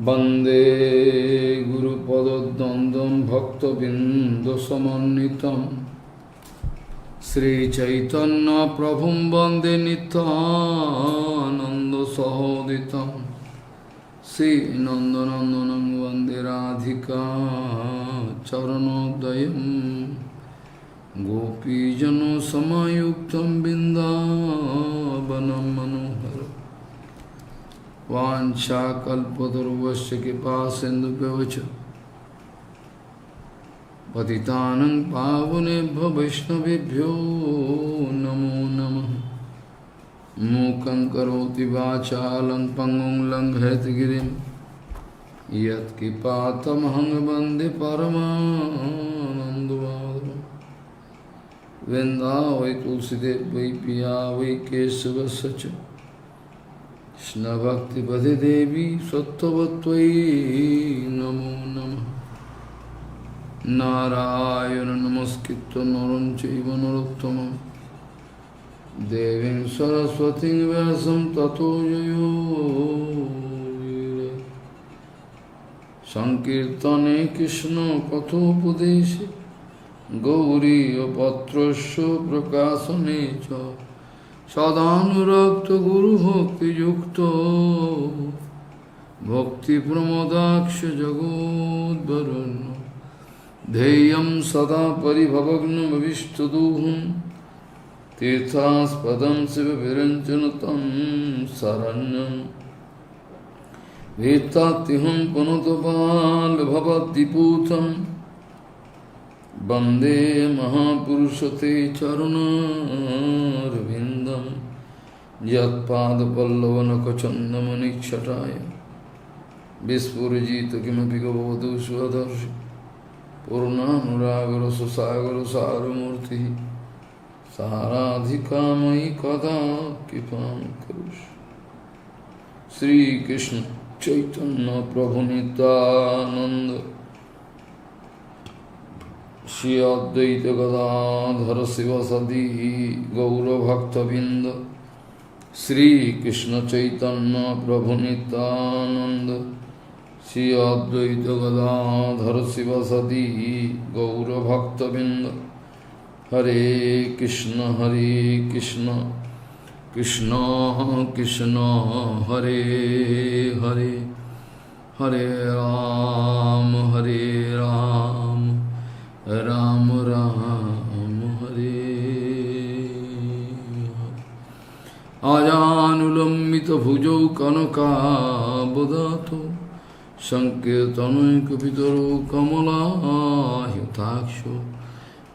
वंदे गुरुपदद्वन्द्वं भक्तबिन्दुसमन्वितं श्रीचैतन्यप्रभुं वन्दे नित्यानन्दसहोदितं श्रीनन्दनन्दनं वन्दे राधिका चरणोदयं गोपीजनसमायुक्तं बिन्दावनं मनोहरम् वाञ्छाकल्पतरुश्च कृपासिन्धुभ्यश्च पतितानं पावनेभ्यो वैष्णवेभ्यो नमो नमः। मूकं करोति वाचालं पङ्गुं लङ्घयति यत्कृपातमहं वन्दे परमानन्दमाधवं। वृन्दावै तुलसीदेव वै पिया वै केशवस्य च कृष्ण भक्ति पदे देवी सत्वत्वयि नमो नमः। नारायण नमस्कृत्य नरं चैव नरोत्तमं देवीं सरस्वतीं व्यासं ततो जयो संकीर्तने कृष्ण कथोपदेशे गौरीयपत्रस्य प्रकाशने च सदानुरक्त गुरुभक्तियुक्तो भक्तिप्रमोदाक्ष जगोद्वरुण्य ध्येयं सदा परिभवग्नमविष्टदोहं तीर्थास्पदं शिवविरञ्जनतं शरण्यं वेत्तात्युहं पुनतपाल्भवद्दिपूतं वन्दे महापुरुषते चरुणारविन्दं यत्पादपल्लवनखचन्दमनिच्छटाय विस्फुरजित किमपि गववधू स्वदर्शि पूर्णानुरागरससागरसारमूर्तिः साराधिका मयि कदा कृपां करोषि। श्रीकृष्ण चैतन्य प्रभु नित्यानन्द श्री अद्वैत गदाधर शिवसदी गौरभक्तबिंद श्री कृष्ण चैतन्य प्रभु नित्यानंद श्री अद्वैत गदाधर शिवसदी गौरभक्तबिंद। हरे कृष्ण कृष्ण कृष्ण हरे हरे हरे राम राम राम हरे आजानुलंबित भुजौ कनकाबदातो संकीर्तनैकपितरो कमलायुताक्षो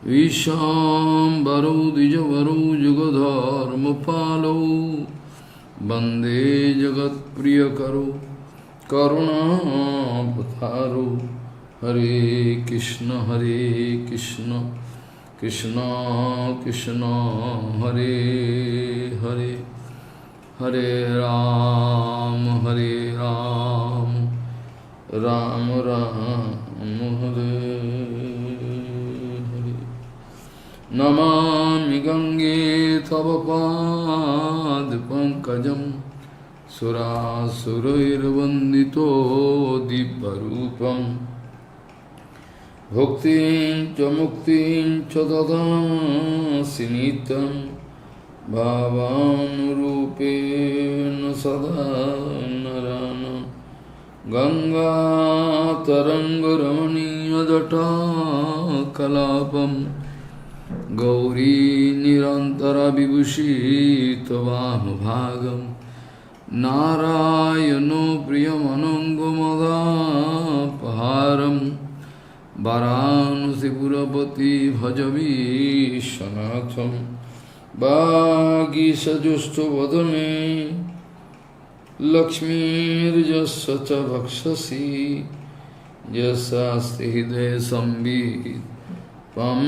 विशाम्बरो द्विजवरो जुगधर्मपालो वन्दे जगत्प्रियकरो करुणावतारो। हरे कृष्ण कृष्ण कृष्ण हरे हरे हरे राम राम राम हरे हरे। नमामि गंगे तव पादपङ्कजं सुरासुरैर्वन्दितो दिव्यरूपम् भुक्तिं च मुक्तिं च ददासि नित्यं भावानुरूपेण सदा नराणां। गङ्गातरङ्गरमणीयजटाकलापं गौरी निरन्तरविभूषितवामभागं नारायणो प्रियमनङ्गमदापहारम् वाराणसीपुरपति भज विश्वनाथं। वागीशजुष्टवदने लक्ष्मीर्यस्य च भक्षसि यस्यास्ति हृदये संवित् त्वं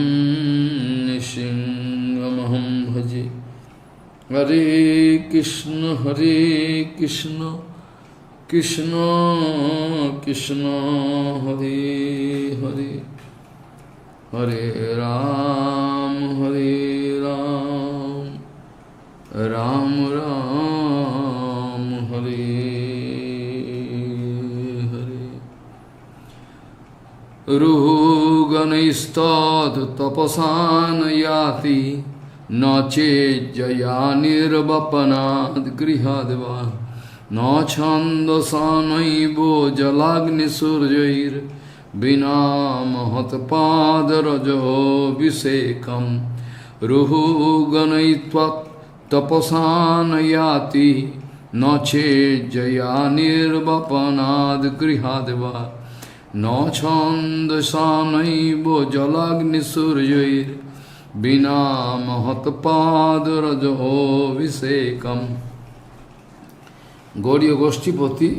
नृसिंहमहं भजे। हरे कृष्ण कृष्ण कृष्ण हरे हरे हरे राम राम राम हरे ruganistad tapasan yati nache jayanirvapanad grihadva na chandasanaivo jalagni surjair bina mahatpad rajo visekam ruganitvat tapasan yati nache jayanirvapanad grihadva na chandasanaivo jalagni surjair Bina mahatpad rajo visekam. Gauriya Goshtipati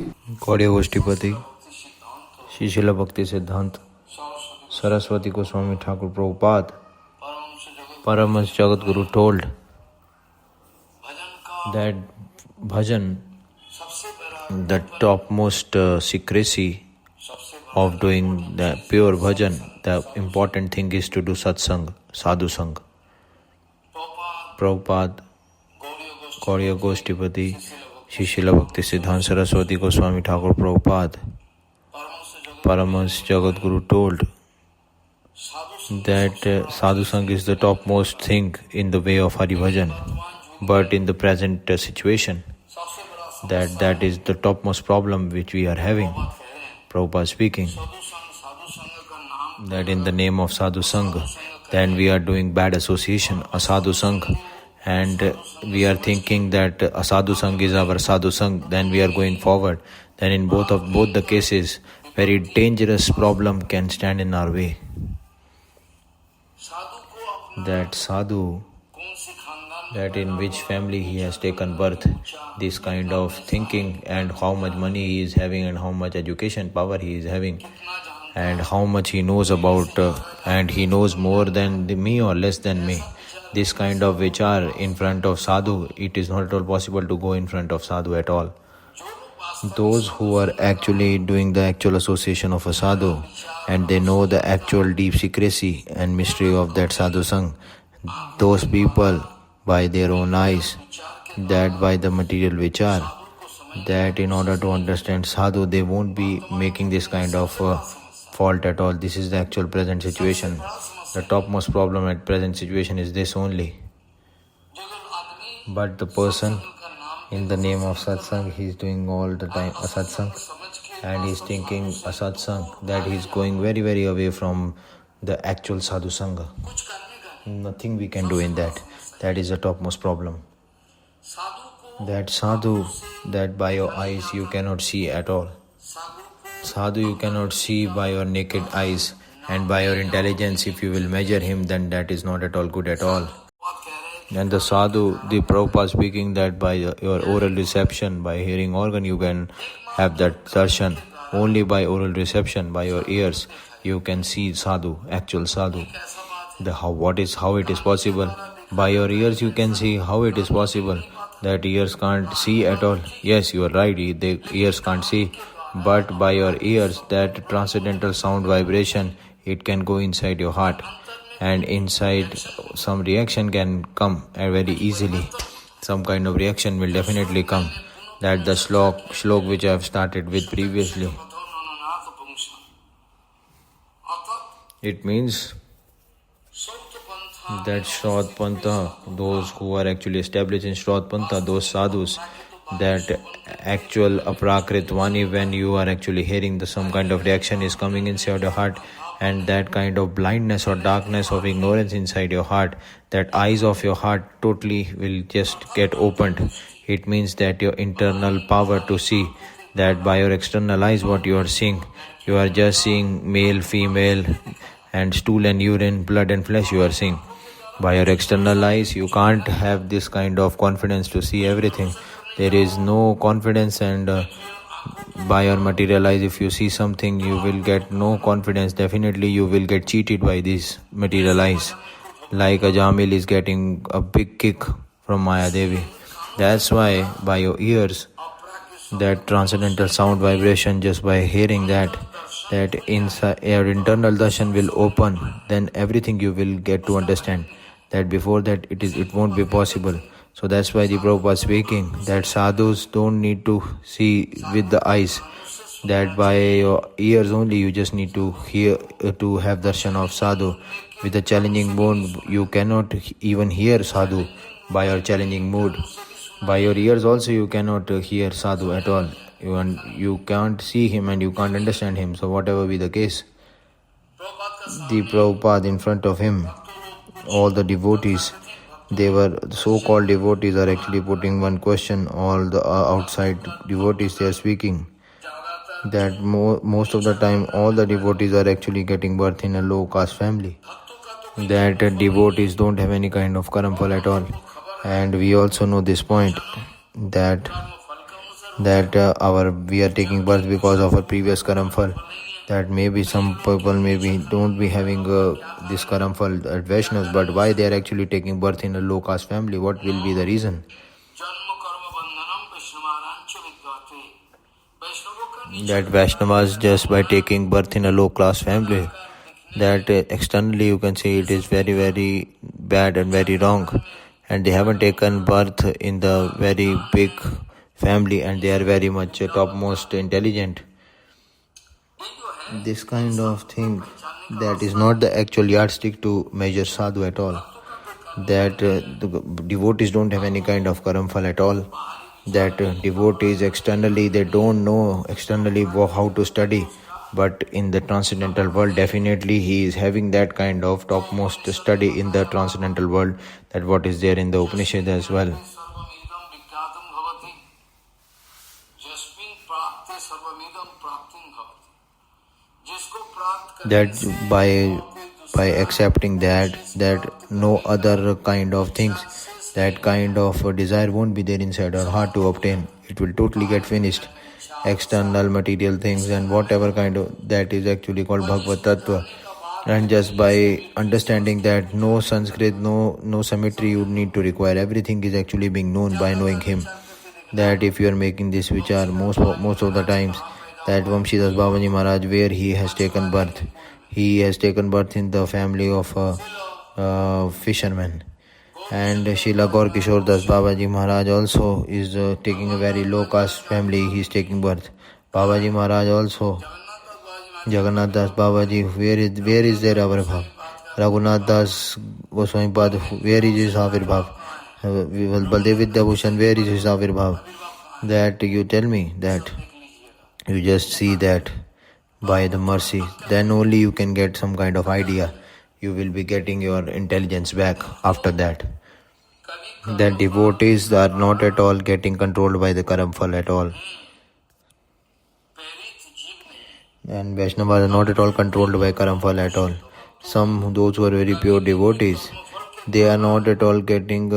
Shri Srila Bhakti Siddhanta Saraswati Goswami Thakur Prabhupada Paramahansa Jagadguru told that bhajan, the topmost secrecy of doing the pure bhajan, the important thing is to do satsang, sadhu sang. Prabhupada, Gauriya Goshtipati, Shri Srila Bhakti Siddhanta Saraswati Goswami Thakur Prabhupada, Paramahansa Jagadguru told that sadhu sang is the topmost thing in the way of Hari Bhajan. But in the present situation, that is the topmost problem which we are having. Prabhupada speaking that in the name of sadhu sangha, then we are doing bad association, asadhu sangha, and we are thinking that asadhu sangha is our sadhu sangha, then we are going forward. Then in both the cases, very dangerous problem can stand in our way. That sadhu, that in which family he has taken birth, this kind of thinking, and how much money he is having, and how much education power he is having, and how much he knows about, and he knows more than me or less than me. This kind of vichar in front of sadhu, it is not at all possible to go in front of sadhu at all. Those who are actually doing the actual association of a sadhu, and they know the actual deep secrecy and mystery of that sadhu sang, those people by their own eyes, that by the material vichar, that in order to understand sadhu, they won't be making this kind of fault at all. This is the actual present situation. The topmost problem at present situation is this only. But the person, in the name of satsang, he is doing all the time a satsang, and he is thinking a satsang, that he is going very, very away from the actual sadhu sangha. Nothing we can do in that. That is the topmost problem. That sadhu, that by your eyes you cannot see at all. Sadhu you cannot see by your naked eyes, and by your intelligence if you will measure him, then that is not at all good at all. And the sadhu, the Prabhupada speaking that by your oral reception, by hearing organ you can have that darshan. Only by oral reception, by your ears, you can see sadhu, actual sadhu. How it is possible? By your ears you can see how it is possible. That ears can't see at all. Yes, you are right, the ears can't see. But by your ears, that transcendental sound vibration, it can go inside your heart. And inside some reaction can come very easily. Some kind of reaction will definitely come. That the shlok which I have started with previously. It means that Shraut Pantha, those who are actually established in Shraut Pantha, those sadhus, that actual aprakrit vani, when you are actually hearing some kind of reaction is coming inside your heart, and that kind of blindness or darkness of ignorance inside your heart, that eyes of your heart totally will just get opened. It means that your internal power to see, that by your external eyes what you are seeing, you are just seeing male, female, and stool and urine, blood and flesh you are seeing. By your external eyes, you can't have this kind of confidence to see everything. There is no confidence, and by your material eyes, if you see something, you will get no confidence. Definitely you will get cheated by these material eyes. Like a Jamil is getting a big kick from Maya Devi. That's why by your ears, that transcendental sound vibration, just by hearing that inside your internal darshan will open, then everything you will get to understand. That before that it won't be possible. So that's why the Prabhupada speaking that sadhus don't need to see with the eyes, that by your ears only you just need to hear to have darshan of sadhu. With a challenging mood, you cannot even hear sadhu by your challenging mood. By your ears also you cannot hear sadhu at all. You can't see him and you can't understand him. So whatever be the case, the Prabhupada in front of him, all the devotees, they were so-called devotees are actually putting one question. All the outside devotees, they are speaking that most of the time all the devotees are actually getting birth in a low caste family, that devotees don't have any kind of karamphal at all. And we also know this point that we are taking birth because of our previous karamphal, that maybe some people maybe don't be having this karamphal at Vaishnavas, but why they are actually taking birth in a low caste family? What will be the reason? That Vaishnavas, just by taking birth in a low class family, that externally you can see it is very, very bad and very wrong, and they haven't taken birth in the very big family and they are very much topmost intelligent. This kind of thing, that is not the actual yardstick to measure sadhu at all. That the devotees don't have any kind of karamphal at all. That devotees externally, they don't know externally how to study, but in the transcendental world definitely he is having that kind of topmost study in the transcendental world, that what is there in the Upanishad as well. That by accepting that no other kind of things, that kind of desire won't be there inside our heart to obtain. It will totally get finished. External material things and whatever kind of, that is actually called Bhagavad Tattva. And just by understanding that no Sanskrit, no symmetry you need to require, everything is actually being known by knowing him. That if you are making this vichar most of the times, that Vamshidas Babaji Maharaj, where he has taken birth in the family of a fisherman. And Srila Gaur Kishore Das Babaji Maharaj also is taking a very low caste family, he is taking birth. Babaji Maharaj also, Jagannath Das Babaji, where is their avirbhav? Raghunath Das Goswami Pad, where is his avirbhav? Baldev Vidyabhushan, where is his avirbhav? That you tell me, that you just see that by the mercy, then only you can get some kind of idea. You will be getting your intelligence back after that. That devotees are not at all getting controlled by the karamphal at all. And Vaishnavas are not at all controlled by karamphal at all. Those who are very pure devotees, they are not at all getting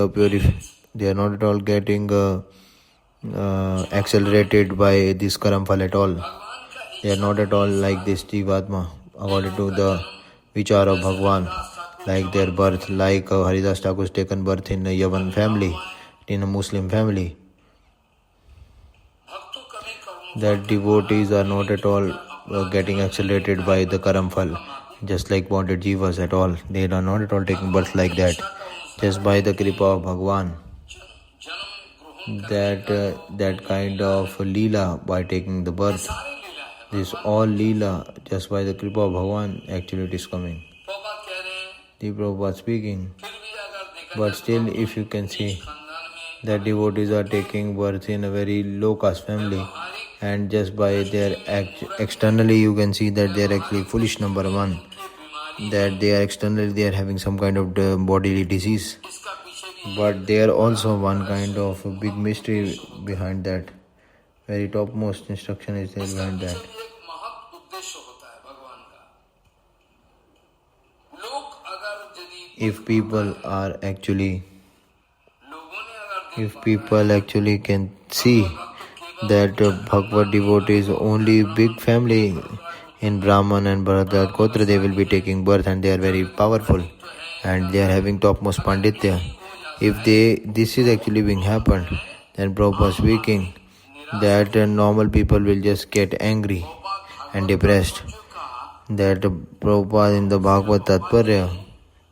accelerated by this karamphal at all. They are not at all like this Jivatma, according to the vichar of Bhagwan, like their birth, like Haridas Thakur's taken birth in a Yavan family, in a Muslim family. That devotees are not at all getting accelerated by the karamphal, just like bonded jivas at all. They are not at all taking birth like that, just by the kripa of Bhagwan. That kind of leela by taking the birth, this all leela, just by the kripa of Bhagwan, actually it is coming. The Prabhupada speaking. But still, if you can see that devotees are taking birth in a very low caste family, and just by their externally you can see that they are actually foolish, number one, that they are externally they are having some kind of bodily disease, but there also one kind of big mystery behind that. Very topmost instruction is there behind that. If people actually can see that Bhagavad devotees only big family in Brahman and Bharat Gotra, they will be taking birth and they are very powerful and they are having topmost panditya. If this is actually being happened, then Prabhupada speaking that normal people will just get angry and depressed. That Prabhupada in the Bhagavad Tatparya,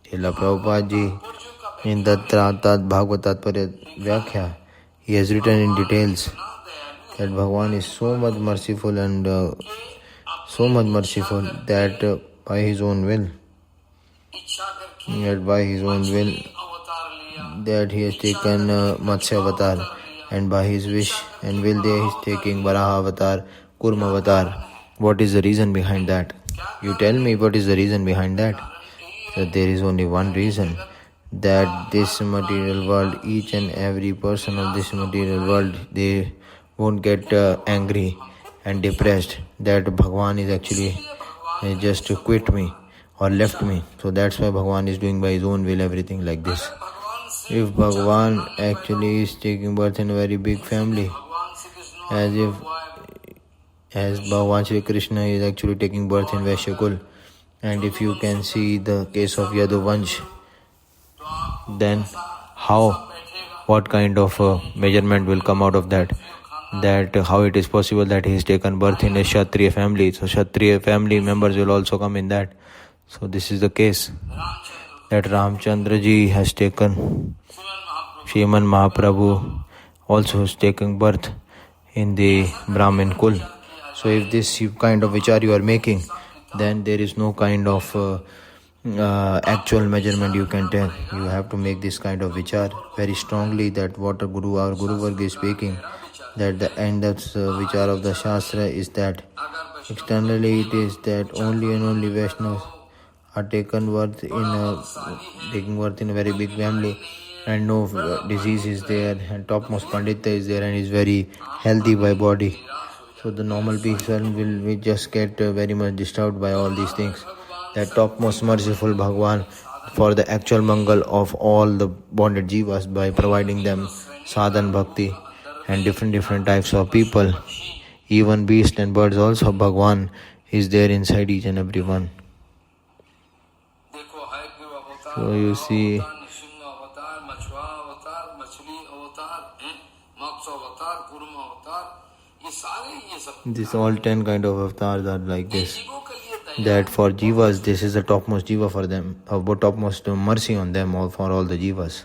Srila Prabhupada ji in the Bhagavad Tatparya Vyakhya, he has written in details that Bhagwan is so much merciful and so much merciful that by his own will, that he has taken Matsya avatar, and by his wish and will he is taking Varaha avatar, Kurma avatar. What is the reason behind that? You tell me what is the reason behind that? That there is only one reason, that this material world, each and every person of this material world, they won't get angry and depressed that Bhagwan is actually just quit me or left me. So that's why Bhagwan is doing by his own will everything like this. If Bhagwan actually is taking birth in a very big family, as Bhagwan Shri Krishna is actually taking birth in Vaishyakul, and if you can see the case of Yaduvansh, then what kind of measurement will come out of that? That how it is possible that he has taken birth in a Kshatriya family. So Kshatriya family members will also come in that. So this is the case that Ramchandra ji has taken, Shriman Mahaprabhu also has taken birth in the Brahmin Kul. So if this kind of vichar you are making, then there is no kind of actual measurement you can tell. You have to make this kind of vichar very strongly, that what our Guru Varga is speaking, that the end of the vichar of the Shastra is that externally it is that only and only Vaishnavas are taking birth in a very big family, and no disease is there, and topmost Pandita is there and is very healthy by body. So the normal person will just get very much disturbed by all these things. That topmost merciful Bhagwan for the actual mangal of all the bonded jivas by providing them sadhan bhakti and different types of people, even beasts and birds also, Bhagwan is there inside each and every one. So you see, these all 10 kind of avatars are like this. That for jivas, this is the topmost jiva for them, or topmost mercy on them, or for all the jivas.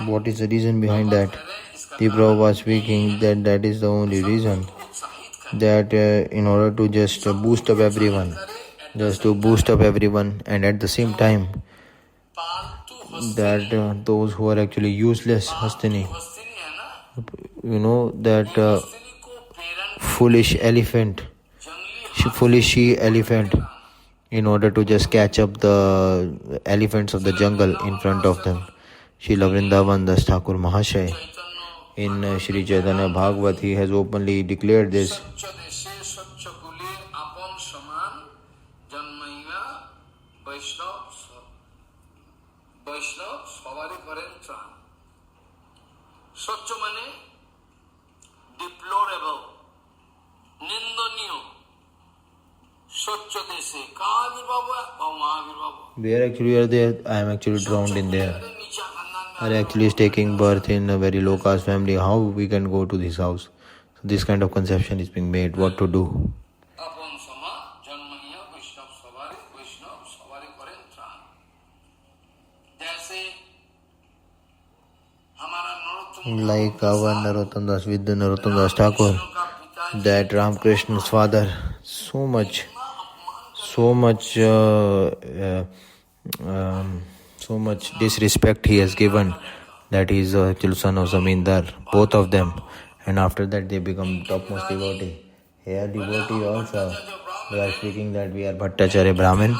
What is the reason behind that? The Prabhupada was speaking that is the only reason, that in order to just boost up everyone, and at the same time that those who are actually useless, Hastini, that foolish she-elephant, in order to just catch up the elephants of the jungle in front of them. Srila Vrindavan Das Thakur Mahashay in Shri Chaitanya Bhagavat, he has openly declared this. Where actually are they? I am actually drowned in there. Are actually is taking birth in a very low caste family. How we can go to this house? So this kind of conception is being made. What to do? Like our Narottam Das Vidya Narottam Das Thakur, that Ramakrishna's father, so much disrespect he has given, that he is actual son of Zamindar, both of them, and after that they become topmost devotee. Here devotee also, they are speaking that we are Bhattacharya Brahmin,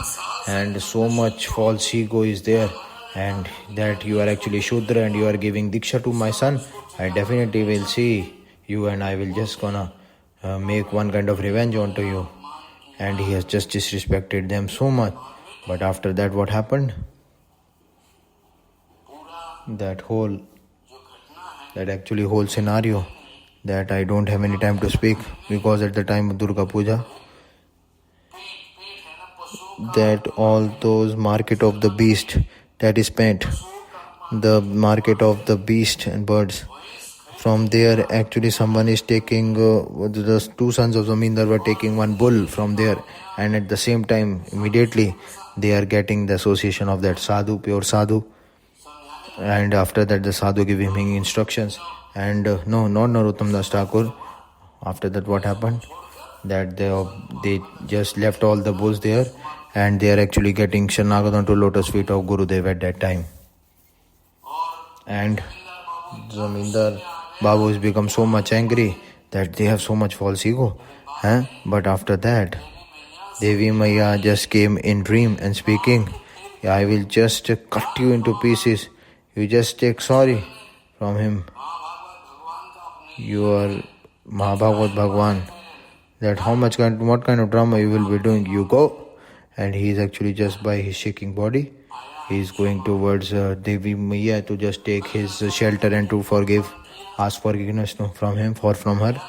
and so much false ego is there, and that you are actually Shudra and you are giving Diksha to my son. I definitely will see you and I will just gonna make one kind of revenge onto you. And he has just disrespected them so much. But after that, what happened? That whole scenario, that I don't have any time to speak, because at the time of Durga Puja, that all those market of the beast that is spent, the market of the beast and birds, from there actually someone is taking, the two sons of Zamindar were taking one bull from there, and at the same time immediately they are getting the association of that sadhu, pure sadhu, And after that the sadhu gave him instructions. And no, not Narottam Das Thakur. After that what happened? That they just left all the bulls there, and they are actually getting Sharnagat to lotus feet of Gurudev at that time. And Zamindar Babu has become so much angry that they have so much false ego. But after that, Devi Maya just came in dream and speaking, I will just cut you into pieces. You just take sorry from him. You are Mahabhagavat Bhagwan. That what kind of drama you will be doing, you go. And he is actually just by his shaking body, he is going towards Devi Maya to just take his shelter and to ask forgiveness from her.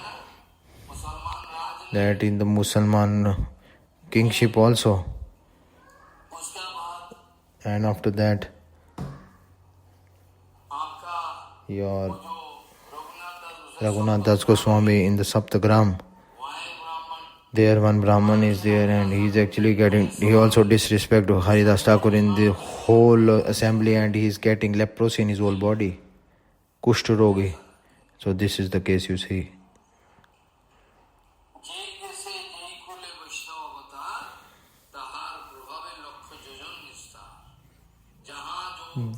That in the Musalman kingship also. And after that, your Raghunath Das Goswami in the Saptagram, there one Brahman is there, and he is actually he also disrespect Haridas Thakur in the whole assembly, and he is getting leprosy in his whole body, Kushtarogi. So this is the case you see.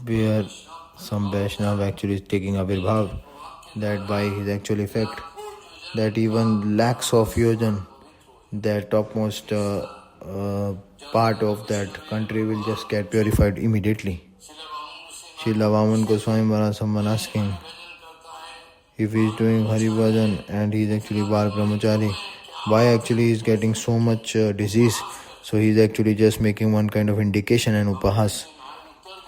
Where some Vaishnava actually is taking Avirbhav, that by his actual effect, that even lakhs of yojan, that topmost part of that country will just get purified immediately. Srila Vaman Goswami Maharaj, someone asking if he is doing Hari Bhajan and he is actually Bar Brahmachari, why actually he is getting so much disease? So he is actually just making one kind of indication and upahas.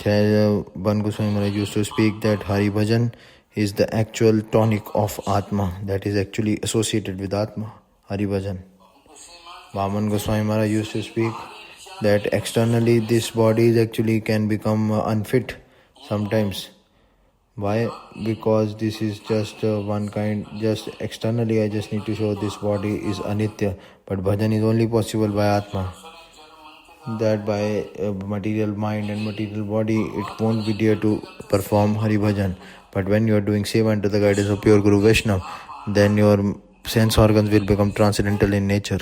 Ban Goswami Maharaj used to speak that Hari Bhajan is the actual tonic of Atma, that is actually associated with Atma, Hari Bhajan. Vaman Goswami Maharaj used to speak that externally this body is actually can become unfit sometimes. Why? Because this is just one kind, just externally I just need to show this body is anitya, but bhajan is only possible by Atma. That by material mind and material body, it won't be there to perform Hari Bhajan. But when you are doing seva under the guidance of pure Guru Vaishnava, then your sense organs will become transcendental in nature.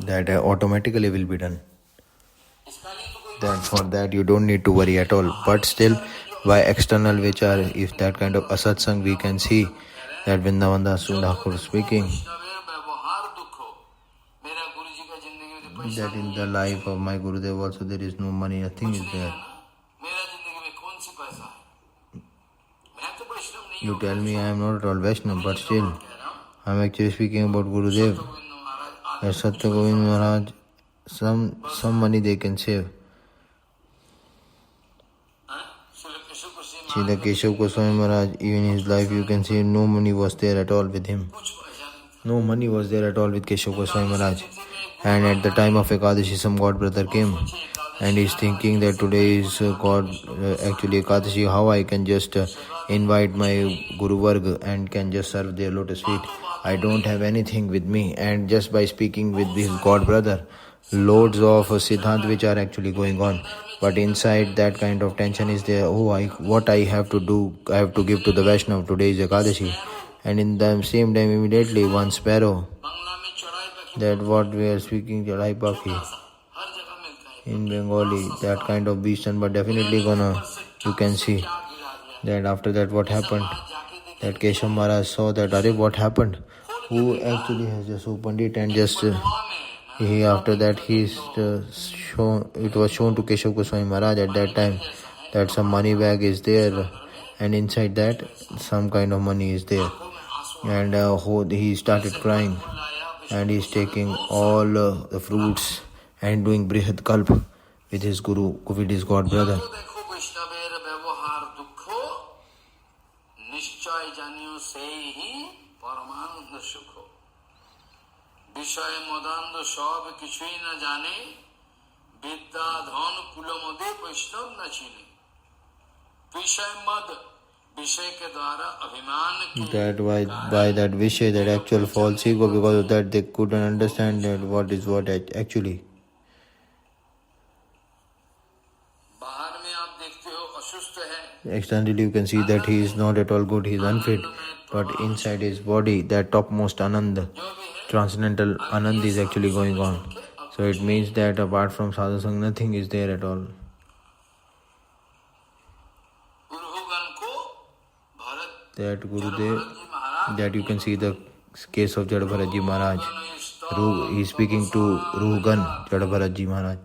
That automatically will be done. Then for that you don't need to worry at all. But still, by external vichar, if that kind of asatsang we can see that Vrindavan Das Thakur speaking, that in the life of my Gurudev also there is no money, nothing is there. You tell me I am not at all Vaishnava, but still I am actually speaking about Gurudev. As Satya Govind Maharaj, some money they can save. See the Keshav Goswami Maharaj, even in his life you can see no money was there at all with him. No money was there at all with Keshav Goswami Maharaj. And at the time of Ekadashi, some god brother came and he's thinking that today is actually Ekadashi, how I can just invite my Guru Varga and can just serve their lotus feet. I don't have anything with me, and just by speaking with his god brother, loads of Siddhant which are actually going on. But inside that kind of tension is there, what I have to do, I have to give to the Vaishnava, today is Ekadashi. And in the same time immediately one sparrow, that what we are speaking, Chadai Paki in Bengali, that kind of beast, but definitely you can see that after that what happened, that Keshav Maharaj saw that, what happened? Who actually has just opened it, and just after that it was shown to Keshav Goswami Maharaj at that time that some money bag is there, and inside that some kind of money is there. And he started crying, and he is taking all the fruits and doing Brihad Kalp with his Guru, with his god brother. That by that Vishay, that actual false ego, because of that they couldn't understand that what is what actually. Externally you can see that he is not at all good, he is unfit. But inside his body, that topmost Ananda, transcendental Ananda is actually going on. So it means that apart from sadhusanga, nothing is there at all. That Gurudev, that you can see the case of Jadabharatji Maharaj. He is speaking to Ruhgan, Jadabharatji Maharaj.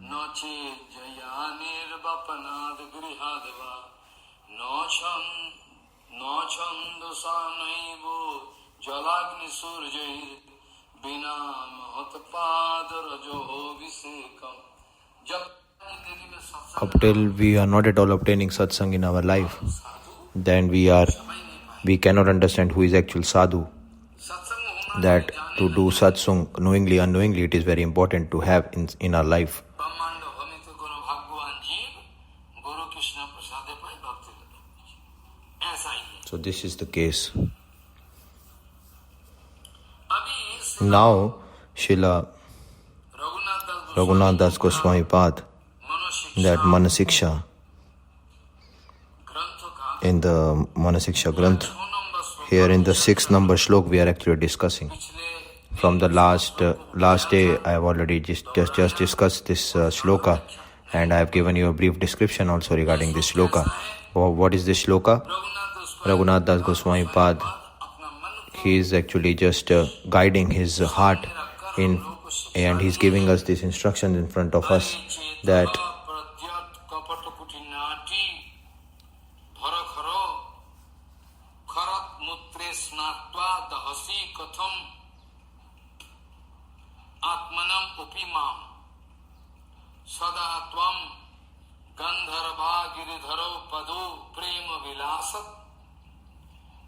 Up till we are not at all obtaining satsang in our life, then we cannot understand who is actual sadhu. That to do satsang knowingly, unknowingly, it is very important to have in our life. So this is the case. Now, Srila Raghunath Das Goswami Pad, that Manah shiksha, in the Manah shiksha Granth, here in the 6th number shlok we are actually discussing. From the last day I have already just discussed this shloka, and I have given you a brief description also regarding this shloka. What is this shloka? Raghunath Das Goswami Pad, he is actually just guiding his heart in, and he's giving us these instructions in front of us, that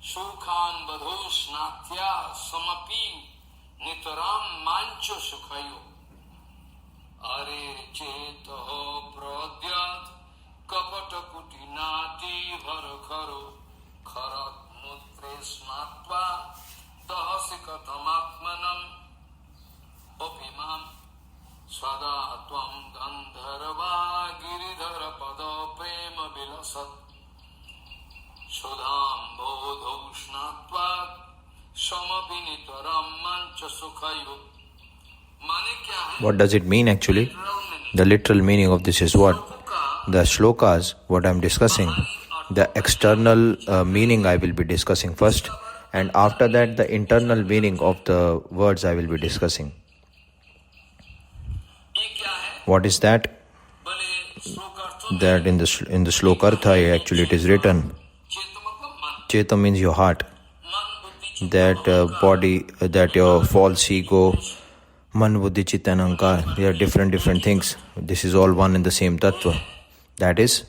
Sukhan badho snatya samapi nitaram mancho sukhayo are chetaho pradyat kapata kutinati bharakharo kharat mutre snatva dahasikatam opimam svada tvam gandharva giridhara pada prema vilasat Sudham bodho shnatvat samabinitaram mancha sukhayo. What does it mean actually? The literal meaning of this is what? The shlokas, what I am discussing, the external meaning I will be discussing first, and after that the internal meaning of the words I will be discussing. What is that? That in the shlokartha actually it is written, Cheta means your heart, that body, that your false ego, man, buddhi, chitta and ahankar, they are different things. This is all one and the same tattva. That is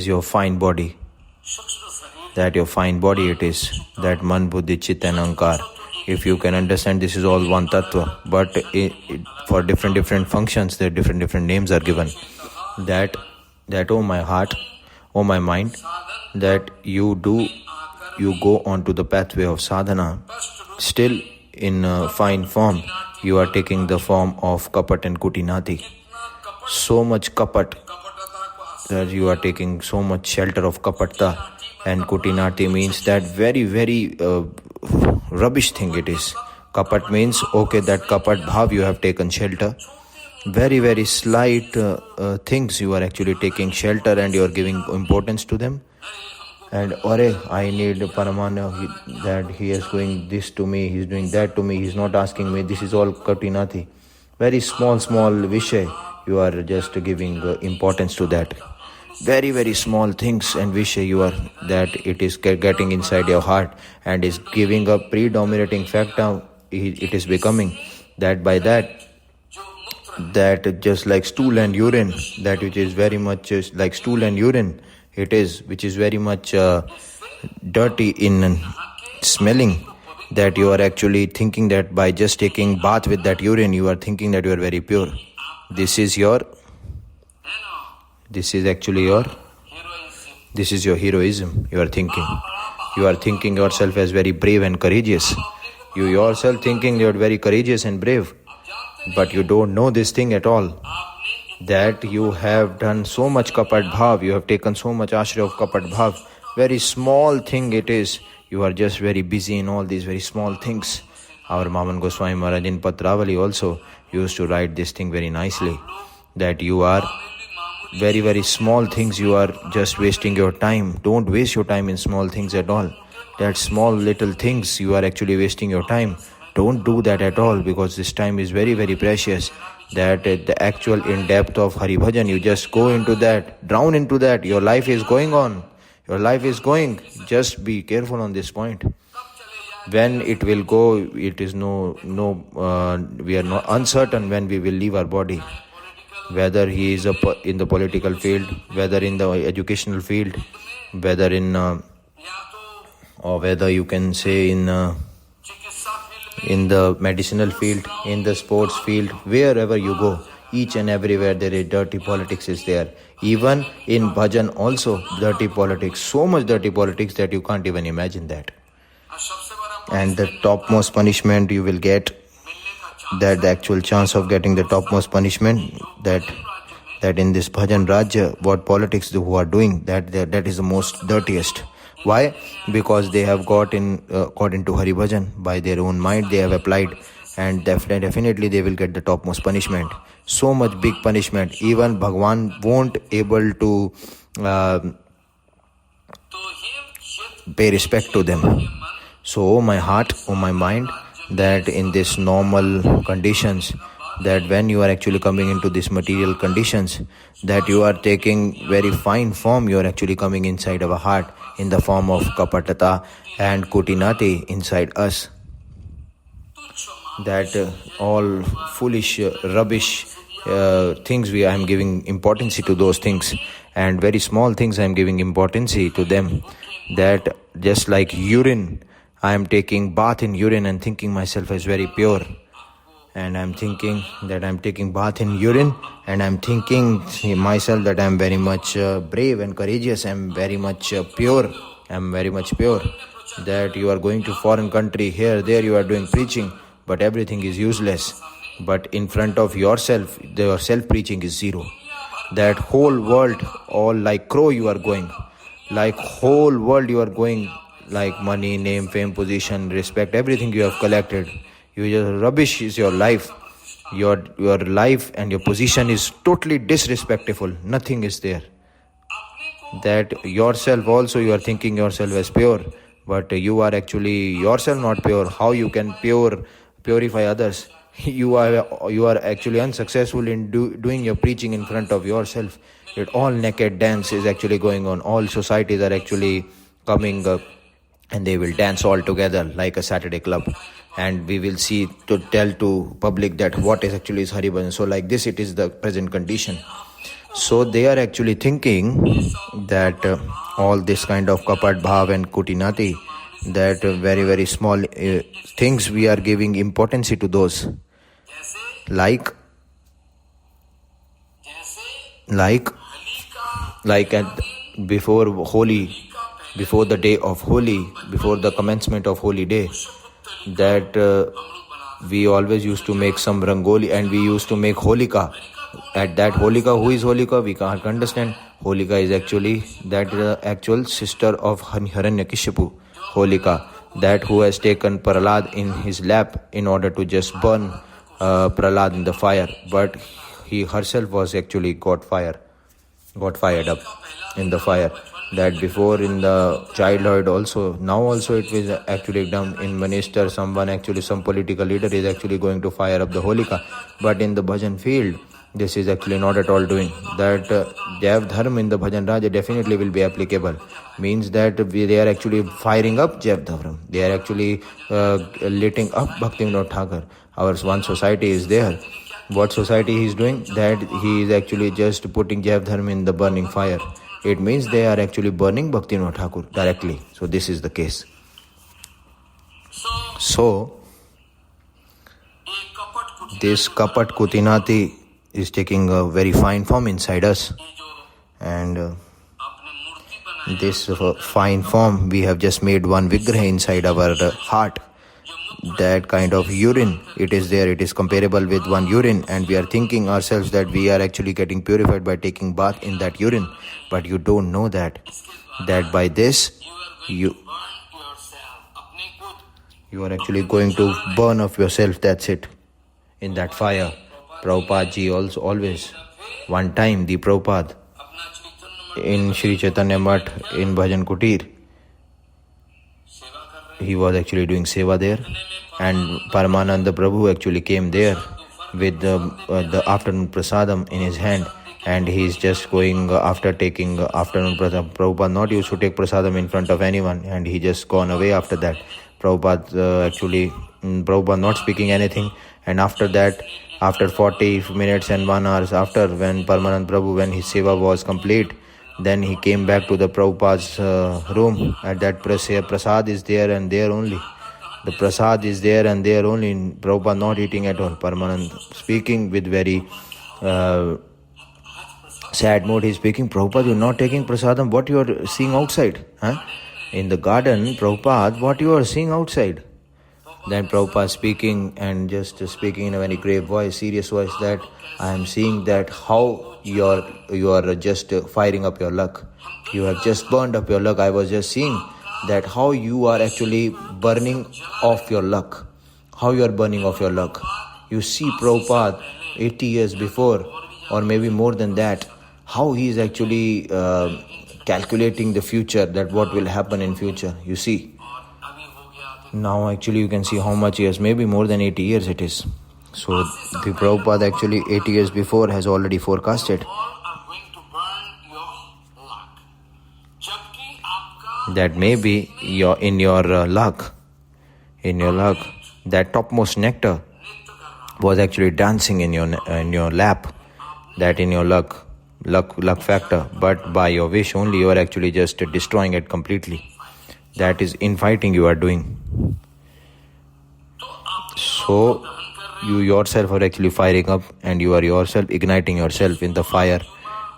your fine body. That your fine body it is, that man, buddhi, chitta and ahankar. If you can understand, this is all one tattva, but for different functions, there different names are given. That oh my heart, oh my mind, that you go onto the pathway of sadhana, still in fine form, you are taking the form of kapat and kutinati. So much kapat, that you are taking so much shelter of kapata, and kutinati means that very rubbish thing it is. Kapat means, okay, that kapat bhav you have taken shelter. Very slight things you are actually taking shelter, and you are giving importance to them. And I need Paramana, that he is doing this to me, he is doing that to me, he is not asking me. This is all kutinati. Very small vishay, you are just giving importance to that. Very small things and vishay you are, that it is getting inside your heart and is giving a predominating factor. It is becoming that by that just like stool and urine, that which is very much like stool and urine, it is, which is very much dirty in smelling, that you are actually thinking that by just taking bath with that urine, you are thinking that you are very pure. This is your heroism. You are thinking yourself as very brave and courageous. You yourself thinking you are very courageous and brave, but you don't know this thing at all. that you have done so much kapat bhav, you have taken so much ashray of kapat bhav. Very small thing it is. You are just very busy in all these very small things. Our Maman Goswami Maharaj in Patravali also used to write this thing very nicely, that you are very, very small things, you are just wasting your time. Don't waste your time in small things at all. That small little things, you are actually wasting your time. Don't do that at all, because this time is very, very precious. That the actual in depth of Hari Bhajan, you just go into that, drown into that. Your life is going on. Your life is going. Just be careful on this point. When it will go, it is we are not uncertain when we will leave our body. Whether he is in the political field, whether in the educational field, whether in, or whether you can say in the medicinal field, in the sports field, wherever you go, each and everywhere there is dirty politics is there. Even in bhajan also, dirty politics, so much dirty politics that you can't even imagine that. And the topmost punishment you will get, that the actual chance of getting the topmost punishment, that in this bhajan rajya, what politics who are doing, that is the most dirtiest. Why? Because they have got in according to Hari Bhajan, by their own mind they have applied, and definitely they will get the topmost punishment. So much big punishment, even Bhagwan won't able to pay respect to them. So, oh my heart, oh my mind, that in this normal conditions, that when you are actually coming into these material conditions, that you are taking very fine form, you are actually coming inside our heart in the form of kapatata and kutinati inside us. That all foolish, rubbish things, I am giving importance to those things, and very small things I am giving importance to them. That just like urine, I am taking bath in urine and thinking myself as very pure. And I am thinking that I am taking bath in urine, and I am thinking myself that I am very much brave and courageous. I am very much pure. I am very much pure. That you are going to foreign country, here, there you are doing preaching, but everything is useless. But in front of yourself, your self-preaching is zero. That whole world, all like crow you are going. Like whole world you are going, like money, name, fame, position, respect, everything you have collected. Your rubbish is your life. Your life and your position is totally disrespectful. Nothing is there. That yourself also, you are thinking yourself as pure, but you are actually yourself not pure. How you can purify others? You are actually unsuccessful in doing your preaching in front of yourself. That all naked dance is actually going on. All societies are actually coming up, and they will dance all together like a Saturday club. And we will see to tell to public that what is actually is Hari Bhajan. So like this, it is the present condition. So they are actually thinking that all this kind of kapat bhav and kutinati, that very, very small things we are giving importance to those. Like before the day of Holi, before the commencement of Holi day, that we always used to make some rangoli, and we used to make holika. At that holika, who is holika? We can't understand. Holika is actually that actual sister of Hiranyakishipu, Holika, that who has taken Prahlad in his lap in order to just burn Prahlad in the fire. But he herself was actually got fired up in the fire. That before in the childhood also, now also it was actually done in minister, some political leader is actually going to fire up the holika. But in the bhajan field, this is actually not at all doing. That Jav Dharma in the bhajan raja definitely will be applicable. Means that they are actually firing up Jav Dharma. They are actually lighting up Bhaktivinoda Thakur. Our one society is there. What society he is doing? That he is actually just putting Jav Dharma in the burning fire. It means they are actually burning Bhaktivinoda Thakur directly. So this is the case. So this kapat kutinati is taking a very fine form inside us, and this fine form we have just made one vigraha inside our heart. that kind of urine. It is there. It is comparable with one urine, and we are thinking ourselves that we are actually getting purified by taking bath in that urine. But you don't know that by this you are actually going to burn up yourself. That's it. In that fire. Prabhupada ji also always. One time the Prabhupada in Sri Chaitanya Math in Bhajan Kutir, he was actually doing seva there, and Paramananda Prabhu actually came there with the afternoon prasadam in his hand, and he is just going after taking afternoon prasadam. Prabhupada not used to take prasadam in front of anyone, and he just gone away after that. Prabhupada not speaking anything, and after that, after 40 minutes and 1 hour after, when Paramananda Prabhu, when his seva was complete, then he came back to the Prabhupada's room. At that prasad is there and there only. The prasad is there and there only. Prabhupada not eating at all. Paramananda speaking with very sad mood. He is speaking, Prabhupada, you are not taking prasadam. What you are seeing outside? In the garden, Prabhupada, what you are seeing outside? Then Prabhupada speaking and just speaking in a very grave voice, serious voice, that I am seeing that how you are just firing up your luck. You have just burned up your luck. I was just seeing that how you are actually burning off your luck. How you are burning off your luck. You see Prabhupada 80 years before, or maybe more than that, how he is actually calculating the future, that what will happen in future. You see. Now actually you can see how much years, maybe more than 80 years it is. So the Prabhupada actually 80 years before has already forecasted that maybe in your luck, that topmost nectar was actually dancing in your lap, that in your luck factor, but by your wish only you are actually just destroying it completely. That is infighting you are doing. So you yourself are actually firing up, and you are yourself igniting yourself in the fire.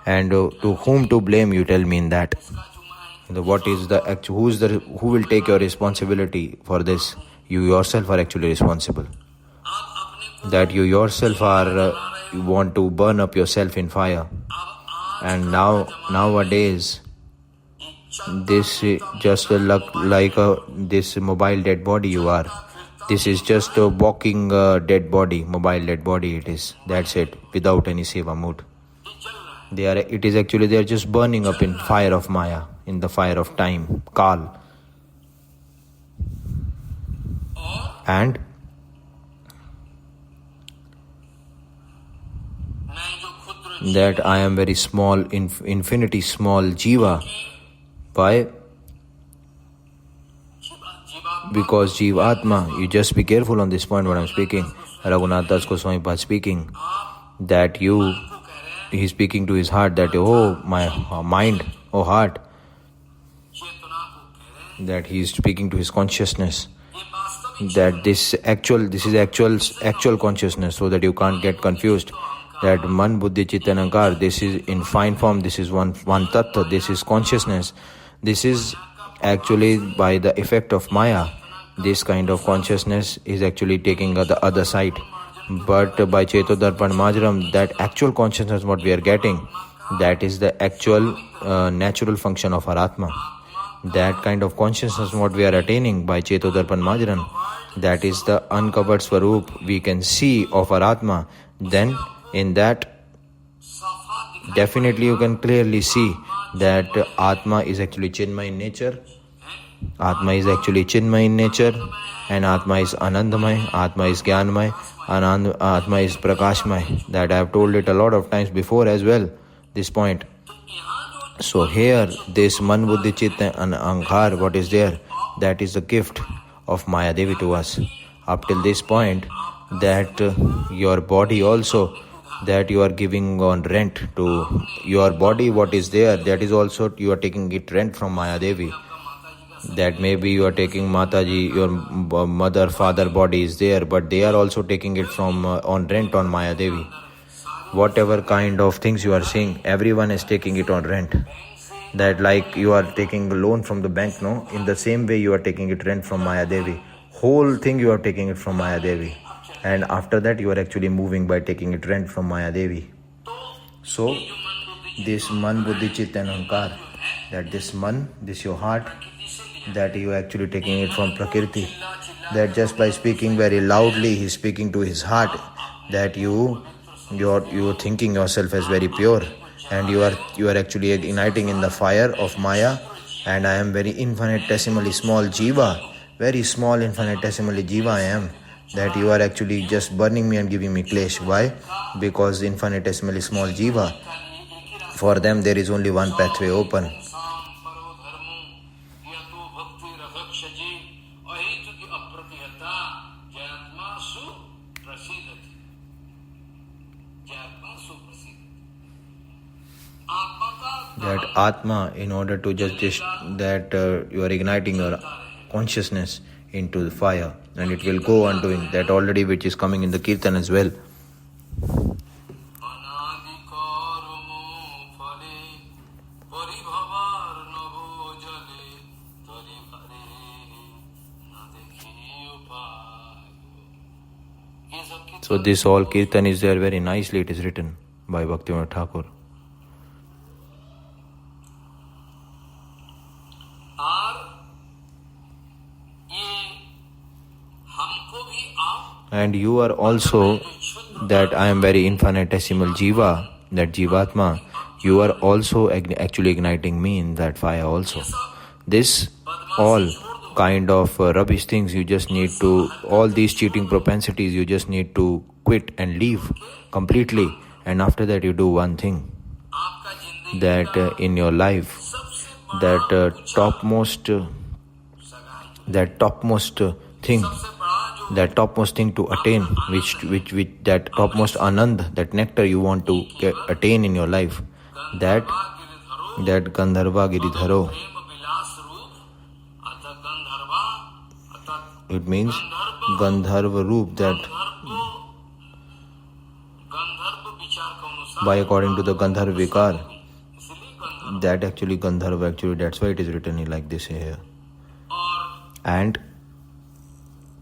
And to whom to blame, you tell me in that. Who will take your responsibility for this? You yourself are actually responsible. That you yourself you want to burn up yourself in fire. And nowadays, this just like this mobile dead body you are. This is just a walking dead body, mobile dead body it is. That's it, without any seva mood. They are just burning up in fire of Maya, in the fire of time, Kal. And that I am very small, infinity small jiva. Why? Because Jivatma, you just be careful on this point what I am speaking. Raghunath Das Goswami Pad speaking, that he is speaking to his heart, that oh my mind, oh heart, that he is speaking to his consciousness, that this is actual consciousness, so that you can't get confused. That Man, Buddhi, Chitta and Ahankar, this is in fine form, this is one tattva, this is consciousness. This is actually by the effect of Maya. This kind of consciousness is actually taking the other side. But by Chetodarpan Majram, that actual consciousness what we are getting, that is the actual natural function of our Atma. That kind of consciousness what we are attaining by Chetodarpan Majram, that is the uncovered Swarup we can see of our Atma. Then in that, definitely you can clearly see that Atma is actually Chinmay in nature. Atma is actually Chinmay in nature, and Atma is Anandamay, Atma is Gyanmay, and Atma is Prakashmay. That I have told it a lot of times before as well, this point. So here, this Man, Buddhi, Chitta and Ahankar, what is there, that is the gift of Maya Devi to us. Up till this point, that your body also, that you are giving on rent to your body, what is there, that is also you are taking it rent from Maya Devi. That maybe you are taking Mataji, your mother, father body is there, but they are also taking it from on rent on Maya Devi. Whatever kind of things you are seeing, everyone is taking it on rent. That like you are taking a loan from the bank, no? In the same way you are taking it rent from Maya Devi. whole thing you are taking it from Maya Devi. And after that you are actually moving by taking it rent from Maya Devi. So this man, buddhi, chit and ahankar, that this man, this your heart, that you are actually taking it from Prakriti, that just by speaking very loudly, he is speaking to his heart, that you are thinking yourself as very pure, and you are actually igniting in the fire of Maya, and I am very infinitesimally small jiva, very small infinitesimally jiva I am, that you are actually just burning me and giving me klesh. Why? Because infinitesimally small jiva, for them there is only one pathway open. That Atma, in order to just that you are igniting your consciousness into the fire, and it will go on doing that already, which is coming in the Kirtan as well. So this all Kirtan is there very nicely, it is written by Bhaktivinoda Thakur. And you are also that I am very infinitesimal jiva, that jivatma, you are also actually igniting me in that fire also. This all kind of rubbish things you just need to, all these cheating propensities you just need to quit and leave completely. And after that you do one thing, that in your life, that topmost thing to attain, which that topmost anand, that nectar you want to attain in your life, that Gandharva Giridharo. It means Gandharva Roop, that by according to the Gandharva Vikar, that actually Gandharva, actually that's why it is written like this here. And